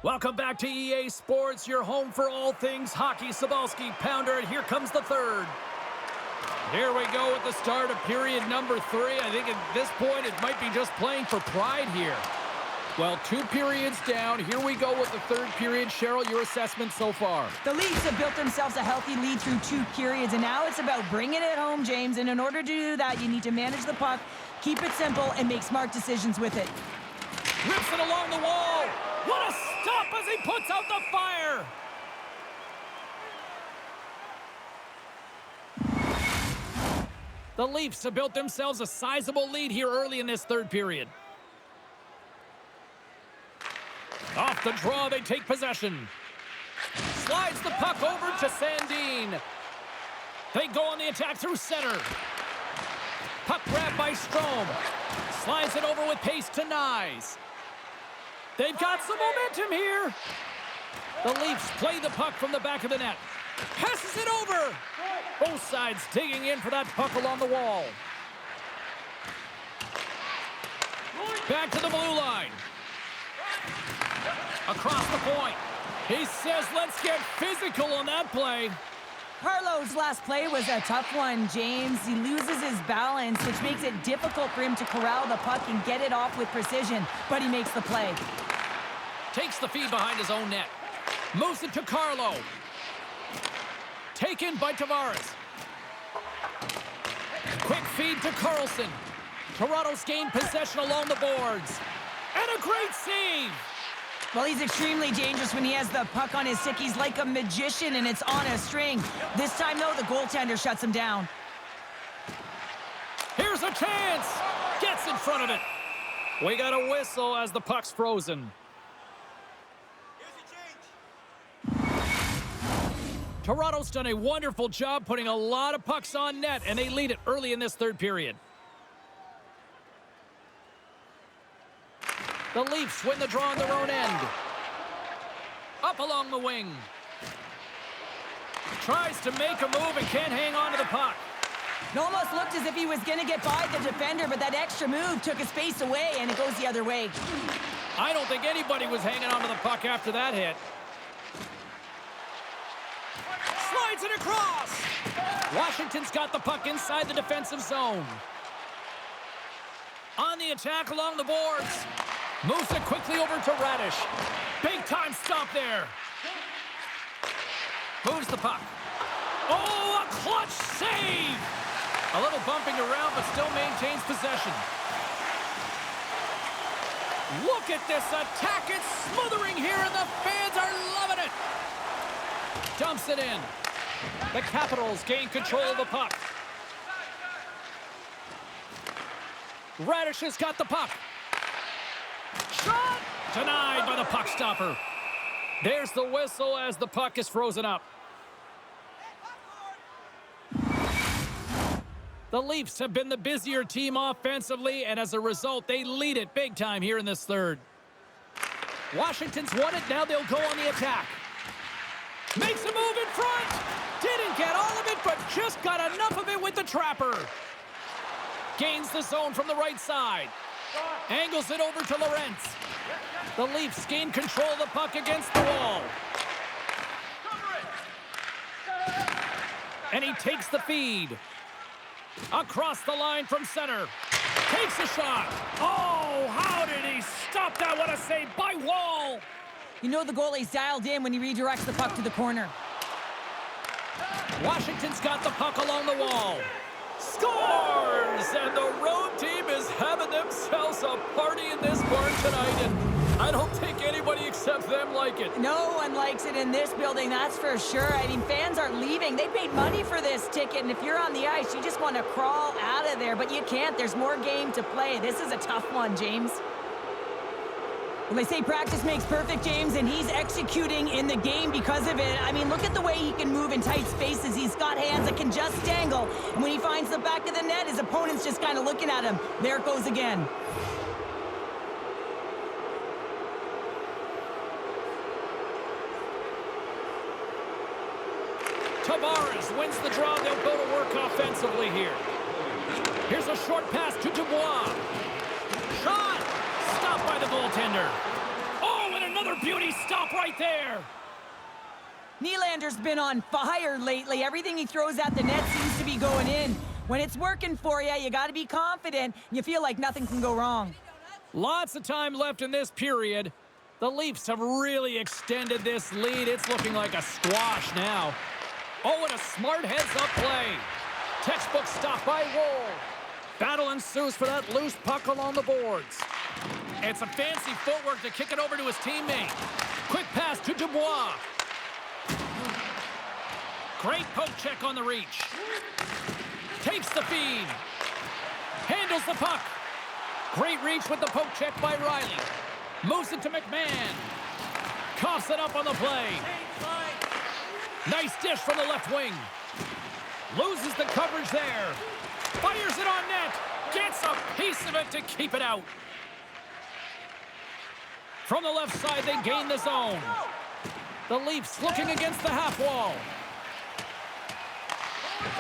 Welcome back to EA Sports, your home for all things hockey. Cybulski, Pounder, and here comes the third. Here we go with the start of period number 3. I think at this point it might be just playing for pride here. Well, 2 periods down. Here we go with the third period. Cheryl, your assessment so far? The Leafs have built themselves a healthy lead through 2 periods, and now it's about bringing it home, James. And in order to do that, you need to manage the puck, keep it simple, and make smart decisions with it. Rips it along the wall. What a stop as he puts out the fire. The Leafs have built themselves a sizable lead here early in this third period. Off the draw, they take possession. Slides the puck over to Sandin. They go on the attack through center. Puck grabbed by Strome. Slides it over with pace to Nyes. They've got some momentum here. The Leafs play the puck from the back of the net. Passes it over. Both sides digging in for that puck along the wall. Back to the blue line. Across the point. He says, let's get physical on that play. Carlo's last play was a tough one, James. He loses his balance, which makes it difficult for him to corral the puck and get it off with precision, but he makes the play. Takes the feed behind his own net. Moves it to Carlo. Taken by Tavares. Quick feed to Carlson. Toronto's gained possession along the boards. And a great save! Well, he's extremely dangerous when he has the puck on his stick. He's like a magician, and it's on a string. This time, though, the goaltender shuts him down. Here's a chance! Gets in front of it. We got a whistle as the puck's frozen. Toronto's done a wonderful job putting a lot of pucks on net, and they lead it early in this third period. The Leafs win the draw on their own end. Up along the wing. Tries to make a move and can't hang on to the puck. It almost looked as if he was going to get by the defender, but that extra move took his space away, and it goes the other way. I don't think anybody was hanging on to the puck after that hit. Slides it across. Washington's got the puck inside the defensive zone. On the attack along the boards. Moves it quickly over to Radish. Big time stop there. Moves the puck. Oh, a clutch save! A little bumping around, but still maintains possession. Look at this attack. It's smothering here, and the fans are loving it. Dumps it in. The Capitals gain control of the puck. Radish has got the puck. Shot! Denied by the puck stopper. There's the whistle as the puck is frozen up. The Leafs have been the busier team offensively, and as a result, they lead it big time here in this third. Washington's won it. Now they'll go on the attack. Makes a move in front. Didn't get all of it, but just got enough of it with the trapper. Gains the zone from the right side. Angles it over to Lorentz. The Leafs gain control of the puck against the wall. And he takes the feed. Across the line from center. Takes a shot. Oh, how did he stop that? What a save by Wall. You know the goalie's dialed in when he redirects the puck to the corner. Washington's got the puck along the wall. Scores! And the road team is having themselves a party in this barn tonight. And I don't think anybody except them like it. No one likes it in this building, that's for sure. I mean, fans are leaving. They paid money for this ticket, and if you're on the ice, you just want to crawl out of there, but you can't. There's more game to play. This is a tough one, James. Well, they say practice makes perfect, James, and he's executing in the game because of it. I mean, look at the way he can move in tight spaces. He's got hands that can just dangle, and when he finds the back of the net, his opponent's just kind of looking at him. There it goes again. Tavares wins the draw. They'll go to work offensively here. Here's a short pass to Dubois. Shot! Stopped by the goaltender. Oh, and another beauty stop right there. Nylander's been on fire lately. Everything he throws at the net seems to be going in. When it's working for you, you got to be confident. You feel like nothing can go wrong. Lots of time left in this period. The Leafs have really extended this lead. It's looking like a squash now. Oh, and a smart heads-up play. Textbook stop by Wall. Battle ensues for that loose puck along the boards. It's a fancy footwork to kick it over to his teammate. Quick pass to Dubois. Great poke check on the reach. Takes the feed. Handles the puck. Great reach with the poke check by Riley. Moves it to McMahon. Coughs it up on the play. Nice dish from the left wing. Loses the coverage there. Fires it on net. Gets a piece of it to keep it out. From the left side, they gain the zone. The Leafs looking against the half wall.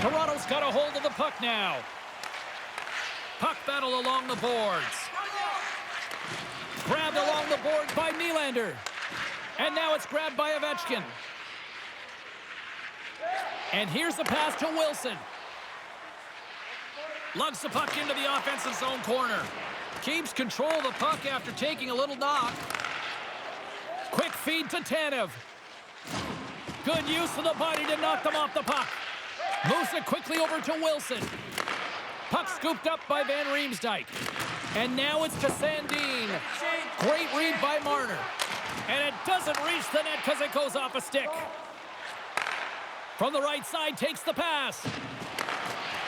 Toronto's got a hold of the puck now. Puck battle along the boards. Grabbed along the boards by Nylander. And now it's grabbed by Ovechkin. And here's the pass to Wilson. Lugs the puck into the offensive zone corner. Keeps control of the puck after taking a little knock. Quick feed to Tanev. Good use of the body to knock them off the puck. Moves it quickly over to Wilson. Puck scooped up by Van Riemsdyk. And now it's to Sandin. Great read by Marner. And it doesn't reach the net because it goes off a stick. From the right side, takes the pass.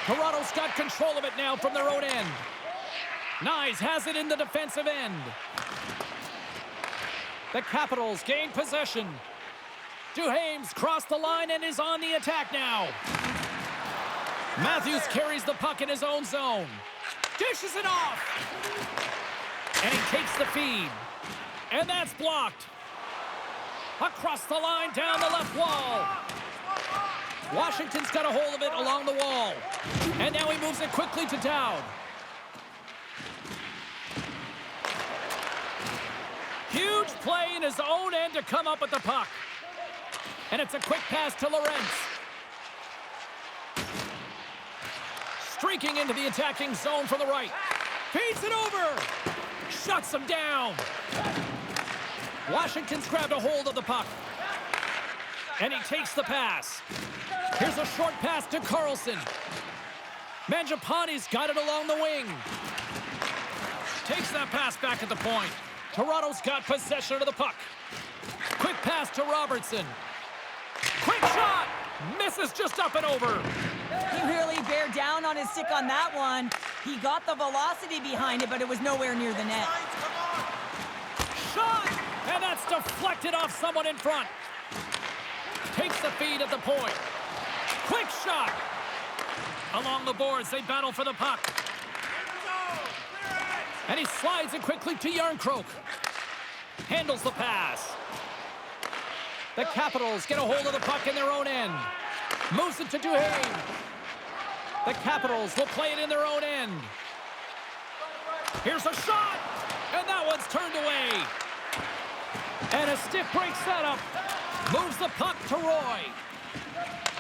Toronto's got control of it now from their own end. Nyes has it in the defensive end. The Capitals gain possession. Duhaime crossed the line and is on the attack now. Matthews carries the puck in his own zone. Dishes it off. And he takes the feed. And that's blocked. Across the line, down the left wall. Washington's got a hold of it along the wall. And now he moves it quickly to Dowd. Huge play in his own end to come up with the puck. And it's a quick pass to Lorentz. Streaking into the attacking zone from the right. Feeds it over. Shuts him down. Washington's grabbed a hold of the puck. And he takes the pass. Here's a short pass to Carlson. Mangiapane's got it along the wing. Takes that pass back at the point. Toronto's got possession of the puck. Quick pass to Robertson. Quick shot! Misses just up and over. He really bared down on his stick on that one. He got the velocity behind it, but it was nowhere near the net. Shot! And that's deflected off someone in front. Takes the feed at the point. Quick shot. Along the boards, they battle for the puck. And he slides it quickly to Yarncroke. Handles the pass. The Capitals get a hold of the puck in their own end. Moves it to Duhane. The Capitals will play it in their own end. Here's a shot, and that one's turned away. And a stiff breaks that up. Moves the puck to Roy.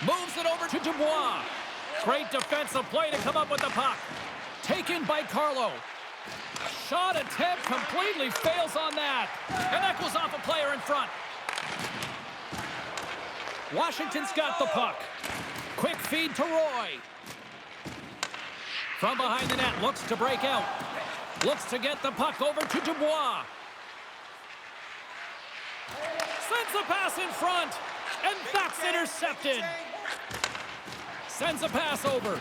Moves it over to Dubois. Great defensive play to come up with the puck. Taken by Carlo. Shot attempt completely fails on that. And that goes off a player in front. Washington's got the puck. Quick feed to Roy. From behind the net, looks to break out. Looks to get the puck over to Dubois. Sends a pass in front, and that's intercepted. Sends a pass over.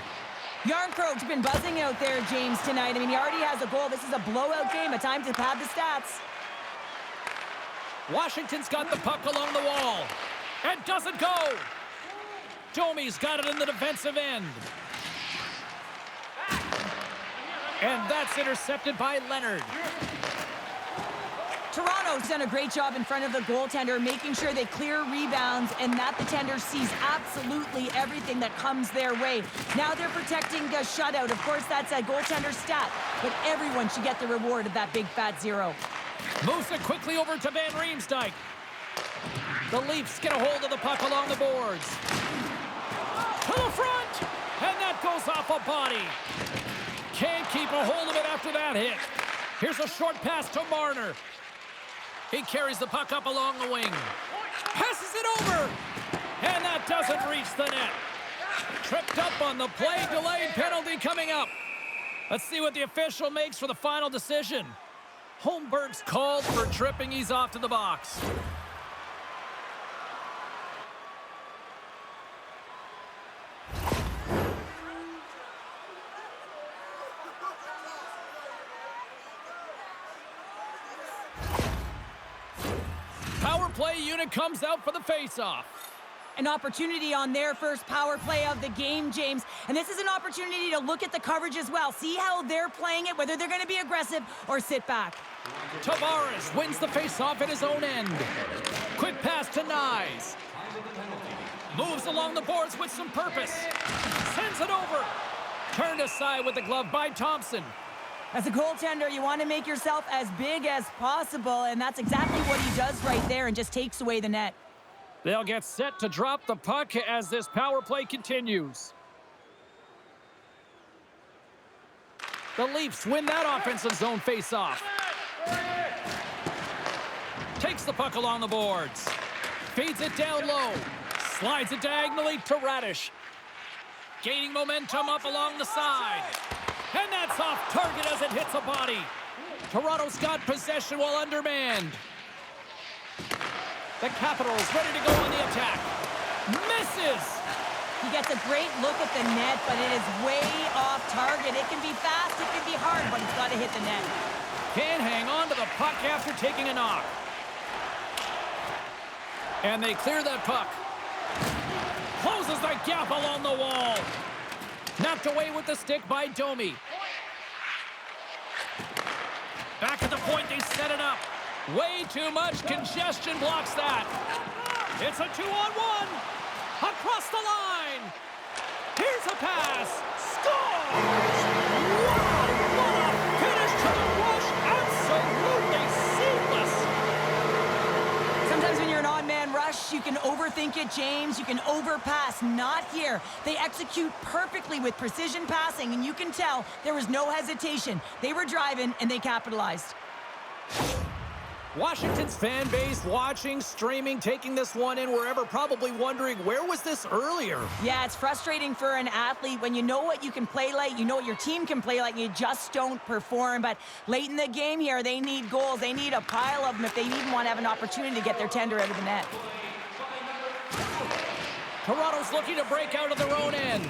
Yarncroke's been buzzing out there, James, tonight. I mean, he already has a goal. This is a blowout game, a time to pad the stats. Washington's got the puck along the wall, and doesn't go. Domi's got it in the defensive end. And that's intercepted by Leonard. Toronto's done a great job in front of the goaltender, making sure they clear rebounds and that the tender sees absolutely everything that comes their way. Now they're protecting a shutout. Of course, that's a goaltender stat, but everyone should get the reward of that big fat zero. Moves it quickly over to Van Riemsdyk. The Leafs get a hold of the puck along the boards. To the front, and that goes off a body. Can't keep a hold of it after that hit. Here's a short pass to Marner. He carries the puck up along the wing. Passes it over. And that doesn't reach the net. Tripped up on the play. Delayed penalty coming up. Let's see what the official makes for the final decision. Holmberg's called for tripping. He's off to the box. Power play unit comes out for the face-off. An opportunity on their first power play of the game, James. And this is an opportunity to look at the coverage as well. See how they're playing it, whether they're going to be aggressive or sit back. Tavares wins the face-off at his own end. Quick pass to Nyes. Moves along the boards with some purpose. Sends it over. Turned aside with the glove by Thompson. As a goaltender, you want to make yourself as big as possible, and that's exactly what he does right there and just takes away the net. They'll get set to drop the puck as this power play continues. The Leafs win that offensive zone face-off. Takes the puck along the boards. Feeds it down low. Slides it diagonally to Radish. Gaining momentum up along the side. And that's off target as it hits a body. Toronto's got possession while undermanned. The Capitals ready to go on the attack. Misses! He gets a great look at the net, but it is way off target. It can be fast, it can be hard, but it's got to hit the net. Can't hang on to the puck after taking a knock. And they clear that puck. Closes the gap along the wall. Knocked away with the stick by Domi. Back at the point, they set it up. Way too much congestion blocks that. It's a 2-on-1. Across the line. Here's a pass. Scores! Wow! What a finish to the rush. Absolutely seamless. Sometimes when you're an odd-man rush, you can overthink it, James. You can overpass. Not here. They execute perfectly with precision passing, and you can tell there was no hesitation. They were driving, and they capitalized. Washington's fan base watching, streaming, taking this one in wherever, probably wondering, where was this earlier? Yeah, it's frustrating for an athlete when you know what you can play like, you know what your team can play like, and you just don't perform. But late in the game here, they need goals. They need a pile of them if they even want to have an opportunity to get their tender out of the net. Toronto's looking to break out of their own end.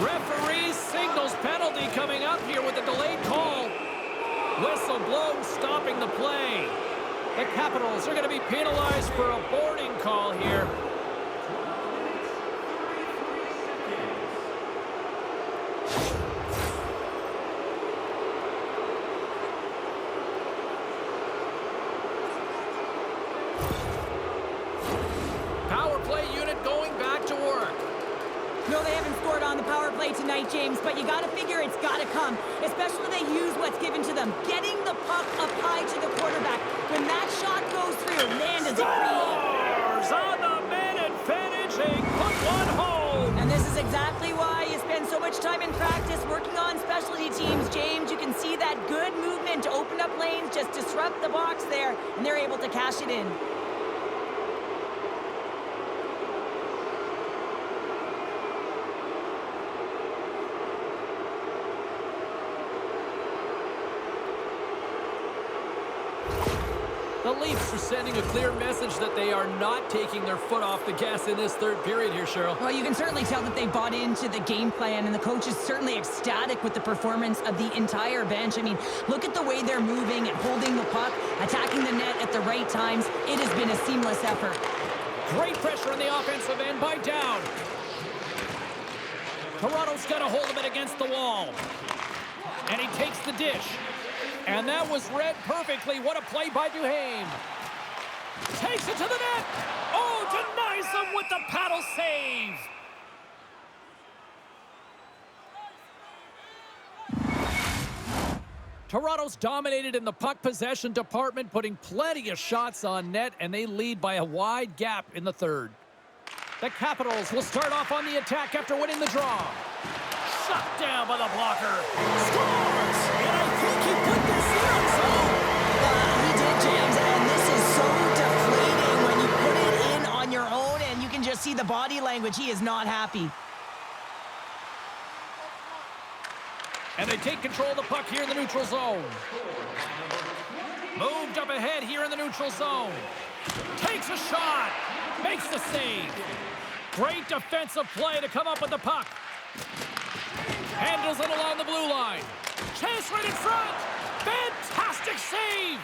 Referee signals penalty coming up here with a delayed call. Whistle blown, stopping the play. The Capitals are going to be penalized for a boarding call here. Power play unit going back to work. No, they haven't scored on the power play tonight, James, but you got to figure it's got to come, especially when they use what's given to them. Getting the puck up high to the quarterback. When that shot goes through, man, does it create. Scores on the minute finishing. Put one home. And this is exactly why you spend so much time in practice working on specialty teams, James. You can see that good movement to open up lanes, just disrupt the box there, and they're able to cash it in. The Leafs are sending a clear message that they are not taking their foot off the gas in this third period here, Cheryl. Well, you can certainly tell that they bought into the game plan, and the coach is certainly ecstatic with the performance of the entire bench. I mean, look at the way they're moving and holding the puck, attacking the net at the right times. It has been a seamless effort. Great pressure on the offensive end by Down. Toronto's got a hold of it against the wall. And he takes the dish. And that was read perfectly. What a play by Duhaime. Takes it to the net. Oh, denies him with the paddle save. Toronto's dominated in the puck possession department, putting plenty of shots on net, and they lead by a wide gap in the third. The Capitals will start off on the attack after winning the draw. Shut down by the blocker. Scores! And I think he put this in, so... He did, James, and this is so deflating when you put it in on your own, and you can just see the body language. He is not happy. And they take control of the puck here in the neutral zone. Moved up ahead here in the neutral zone. Takes a shot. Makes the save. Great defensive play to come up with the puck. Handles it along the blue line. Chase right in front. Fantastic save.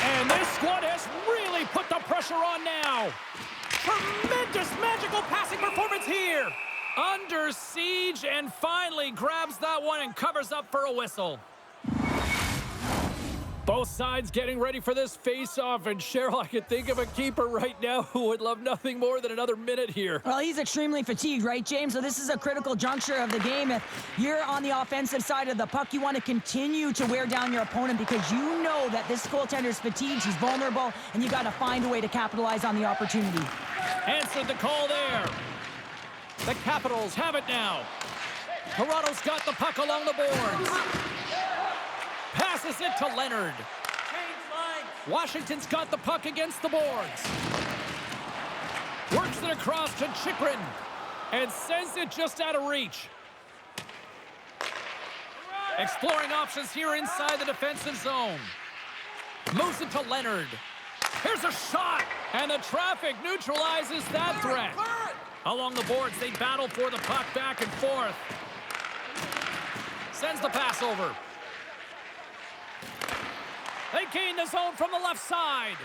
And this squad has really put the pressure on now. Tremendous magical passing performance here. Under siege and finally grabs that one and covers up for a whistle. Both sides getting ready for this face-off, and Cheryl, I could think of a keeper right now who would love nothing more than another minute here. Well, he's extremely fatigued, right, James? So this is a critical juncture of the game. If you're on the offensive side of the puck, you want to continue to wear down your opponent because you know that this goaltender's fatigued, he's vulnerable, and you got to find a way to capitalize on the opportunity. Answered the call there. The Capitals have it now. Toronto's got the puck along the boards. Passes it to Leonard. Washington's got the puck against the boards. Works it across to Chychrun and sends it just out of reach. Exploring options here inside the defensive zone. Moves it to Leonard. Here's a shot, and the traffic neutralizes that threat. Along the boards, they battle for the puck back and forth. Sends the pass over. They gain the zone from the left side.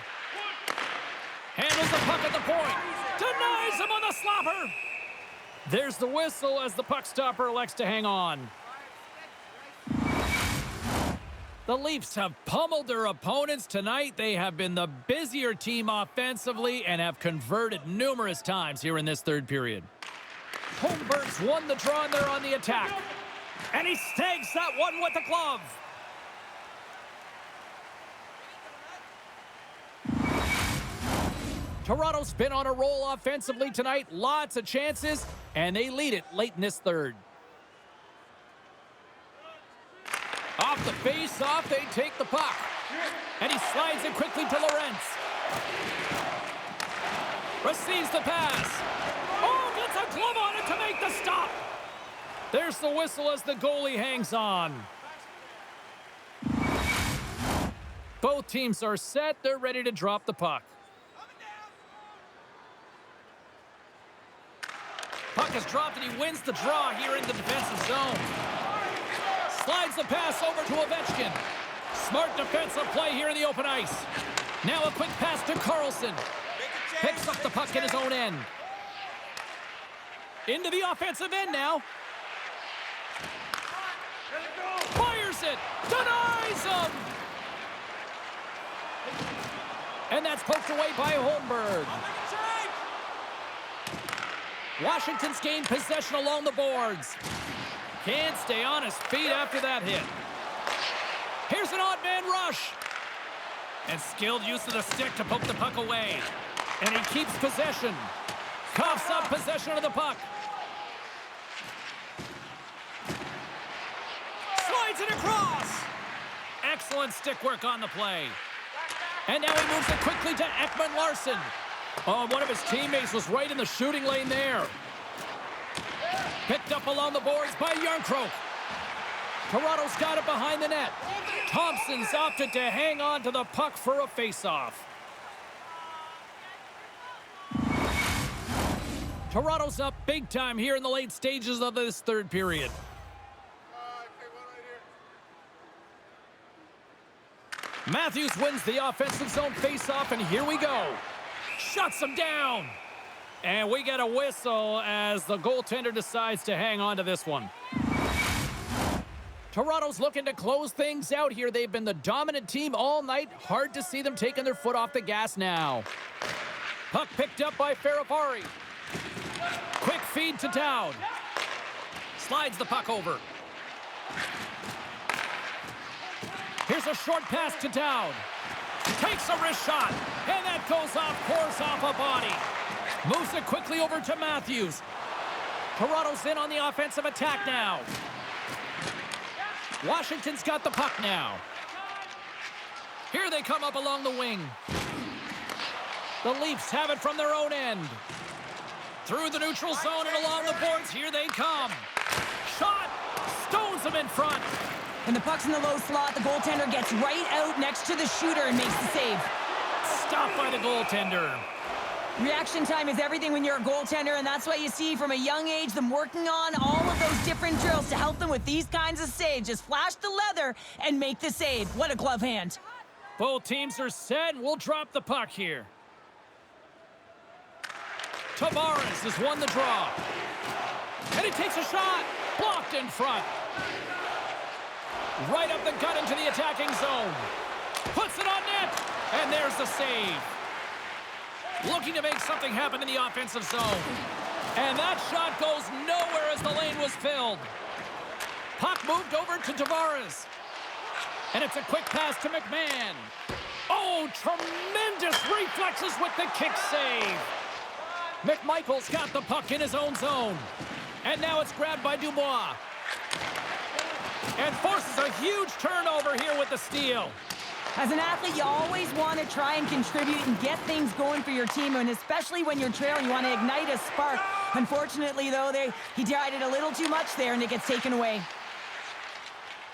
Handles the puck at the point. Denies him on the slapper. There's the whistle as the puck stopper elects to hang on. The Leafs have pummeled their opponents tonight. They have been the busier team offensively and have converted numerous times here in this third period. Holmberg's won the draw and they're on the attack. And he snags that one with the glove. Toronto's been on a roll offensively tonight. Lots of chances, and they lead it late in this third. Off the face-off, they take the puck. And he slides it quickly to Lorentz. Receives the pass. Oh, gets a glove on it to make the stop. There's the whistle as the goalie hangs on. Both teams are set. They're ready to drop the puck. Puck is dropped and he wins the draw here in the defensive zone. Slides the pass over to Ovechkin. Smart defensive play here in the open ice. Now a quick pass to Carlson. Picks up the puck in his own end. Into the offensive end now. Fires it. Denies him. And that's poked away by Holmberg. Washington's gained possession along the boards. Can't stay on his feet after that hit. Here's an odd man rush. And skilled use of the stick to poke the puck away. And he keeps possession. Coughs up possession of the puck. Slides it across. Excellent stick work on the play. And now he moves it quickly to Ekman Larson. Oh, one of his teammates was right in the shooting lane there. Picked up along the boards by Yarncroke. Toronto's got it behind the net. Thompson's opted to hang on to the puck for a face-off. Toronto's up big time here in the late stages of this third period. Matthews wins the offensive zone face-off, and here we go. Shuts him down. And we get a whistle as the goaltender decides to hang on to this one. Toronto's looking to close things out here. They've been the dominant team all night. Hard to see them taking their foot off the gas now. Puck picked up by Ferravari. Quick feed to Dowd. Slides the puck over. Here's a short pass to Dowd. Takes a wrist shot. And that goes off, pours off a body. Moves it quickly over to Matthews. Toronto's in on the offensive attack now. Washington's got the puck now. Here they come up along the wing. The Leafs have it from their own end. Through the neutral zone and along the boards, here they come. Shot! Stones them in front. When the puck's in the low slot, the goaltender gets right out next to the shooter and makes the save. Stopped by the goaltender. Reaction time is everything when you're a goaltender, and that's why you see from a young age them working on all of those different drills to help them with these kinds of saves. Just flash the leather and make the save. What a glove hand. Both teams are set. We'll drop the puck here. Tavares has won the draw. And he takes a shot. Blocked in front. Right up the gut into the attacking zone. Puts it on net. And there's the save. Looking to make something happen in the offensive zone. And that shot goes nowhere as the lane was filled. Puck moved over to Tavares. And it's a quick pass to McMahon. Oh, tremendous reflexes with the kick save. McMichael's got the puck in his own zone. And now it's grabbed by Dubois. And forces a huge turnover here with the steal. As an athlete, you always want to try and contribute and get things going for your team, and especially when you're trailing, you want to ignite a spark. Unfortunately, though, he tried it a little too much there, and it gets taken away.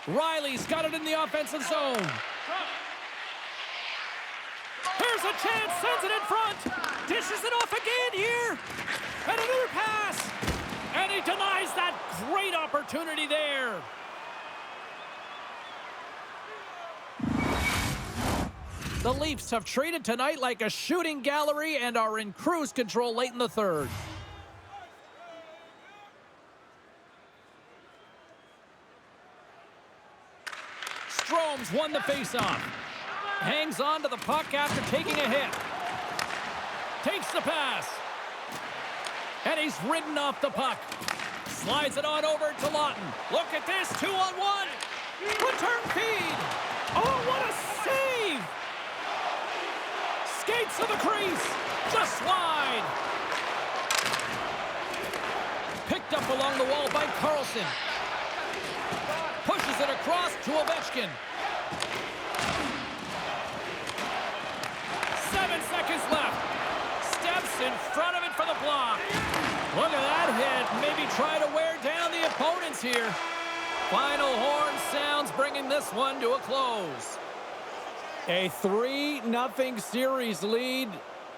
Riley's got it in the offensive zone. Here's a chance, sends it in front. Dishes it off again here. And another pass. And he denies that great opportunity there. The Leafs have treated tonight like a shooting gallery and are in cruise control late in the third. Strome's won the faceoff. Hangs on to the puck after taking a hit. Takes the pass. And he's ridden off the puck. Slides it on over to Lawton. Look at this, 2-on-1. Return feed. Oh, what a save! Skates to the crease. Just wide. Picked up along the wall by Carlson. Pushes it across to Ovechkin. 7 seconds left. Steps in front of it for the block. Look at that hit. Maybe try to wear down the opponents here. Final horn sounds, bringing this one to a close. A 3-0 series lead.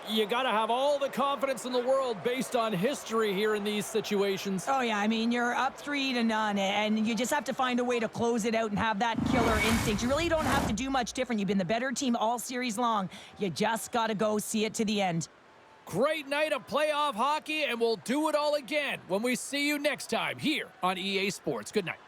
You got to have all the confidence in the world based on history here in these situations. Oh, yeah, I mean, you're up 3-0, and you just have to find a way to close it out and have that killer instinct. You really don't have to do much different. You've been the better team all series long. You just got to go see it to the end. Great night of playoff hockey, and we'll do it all again when we see you next time here on EA Sports. Good night.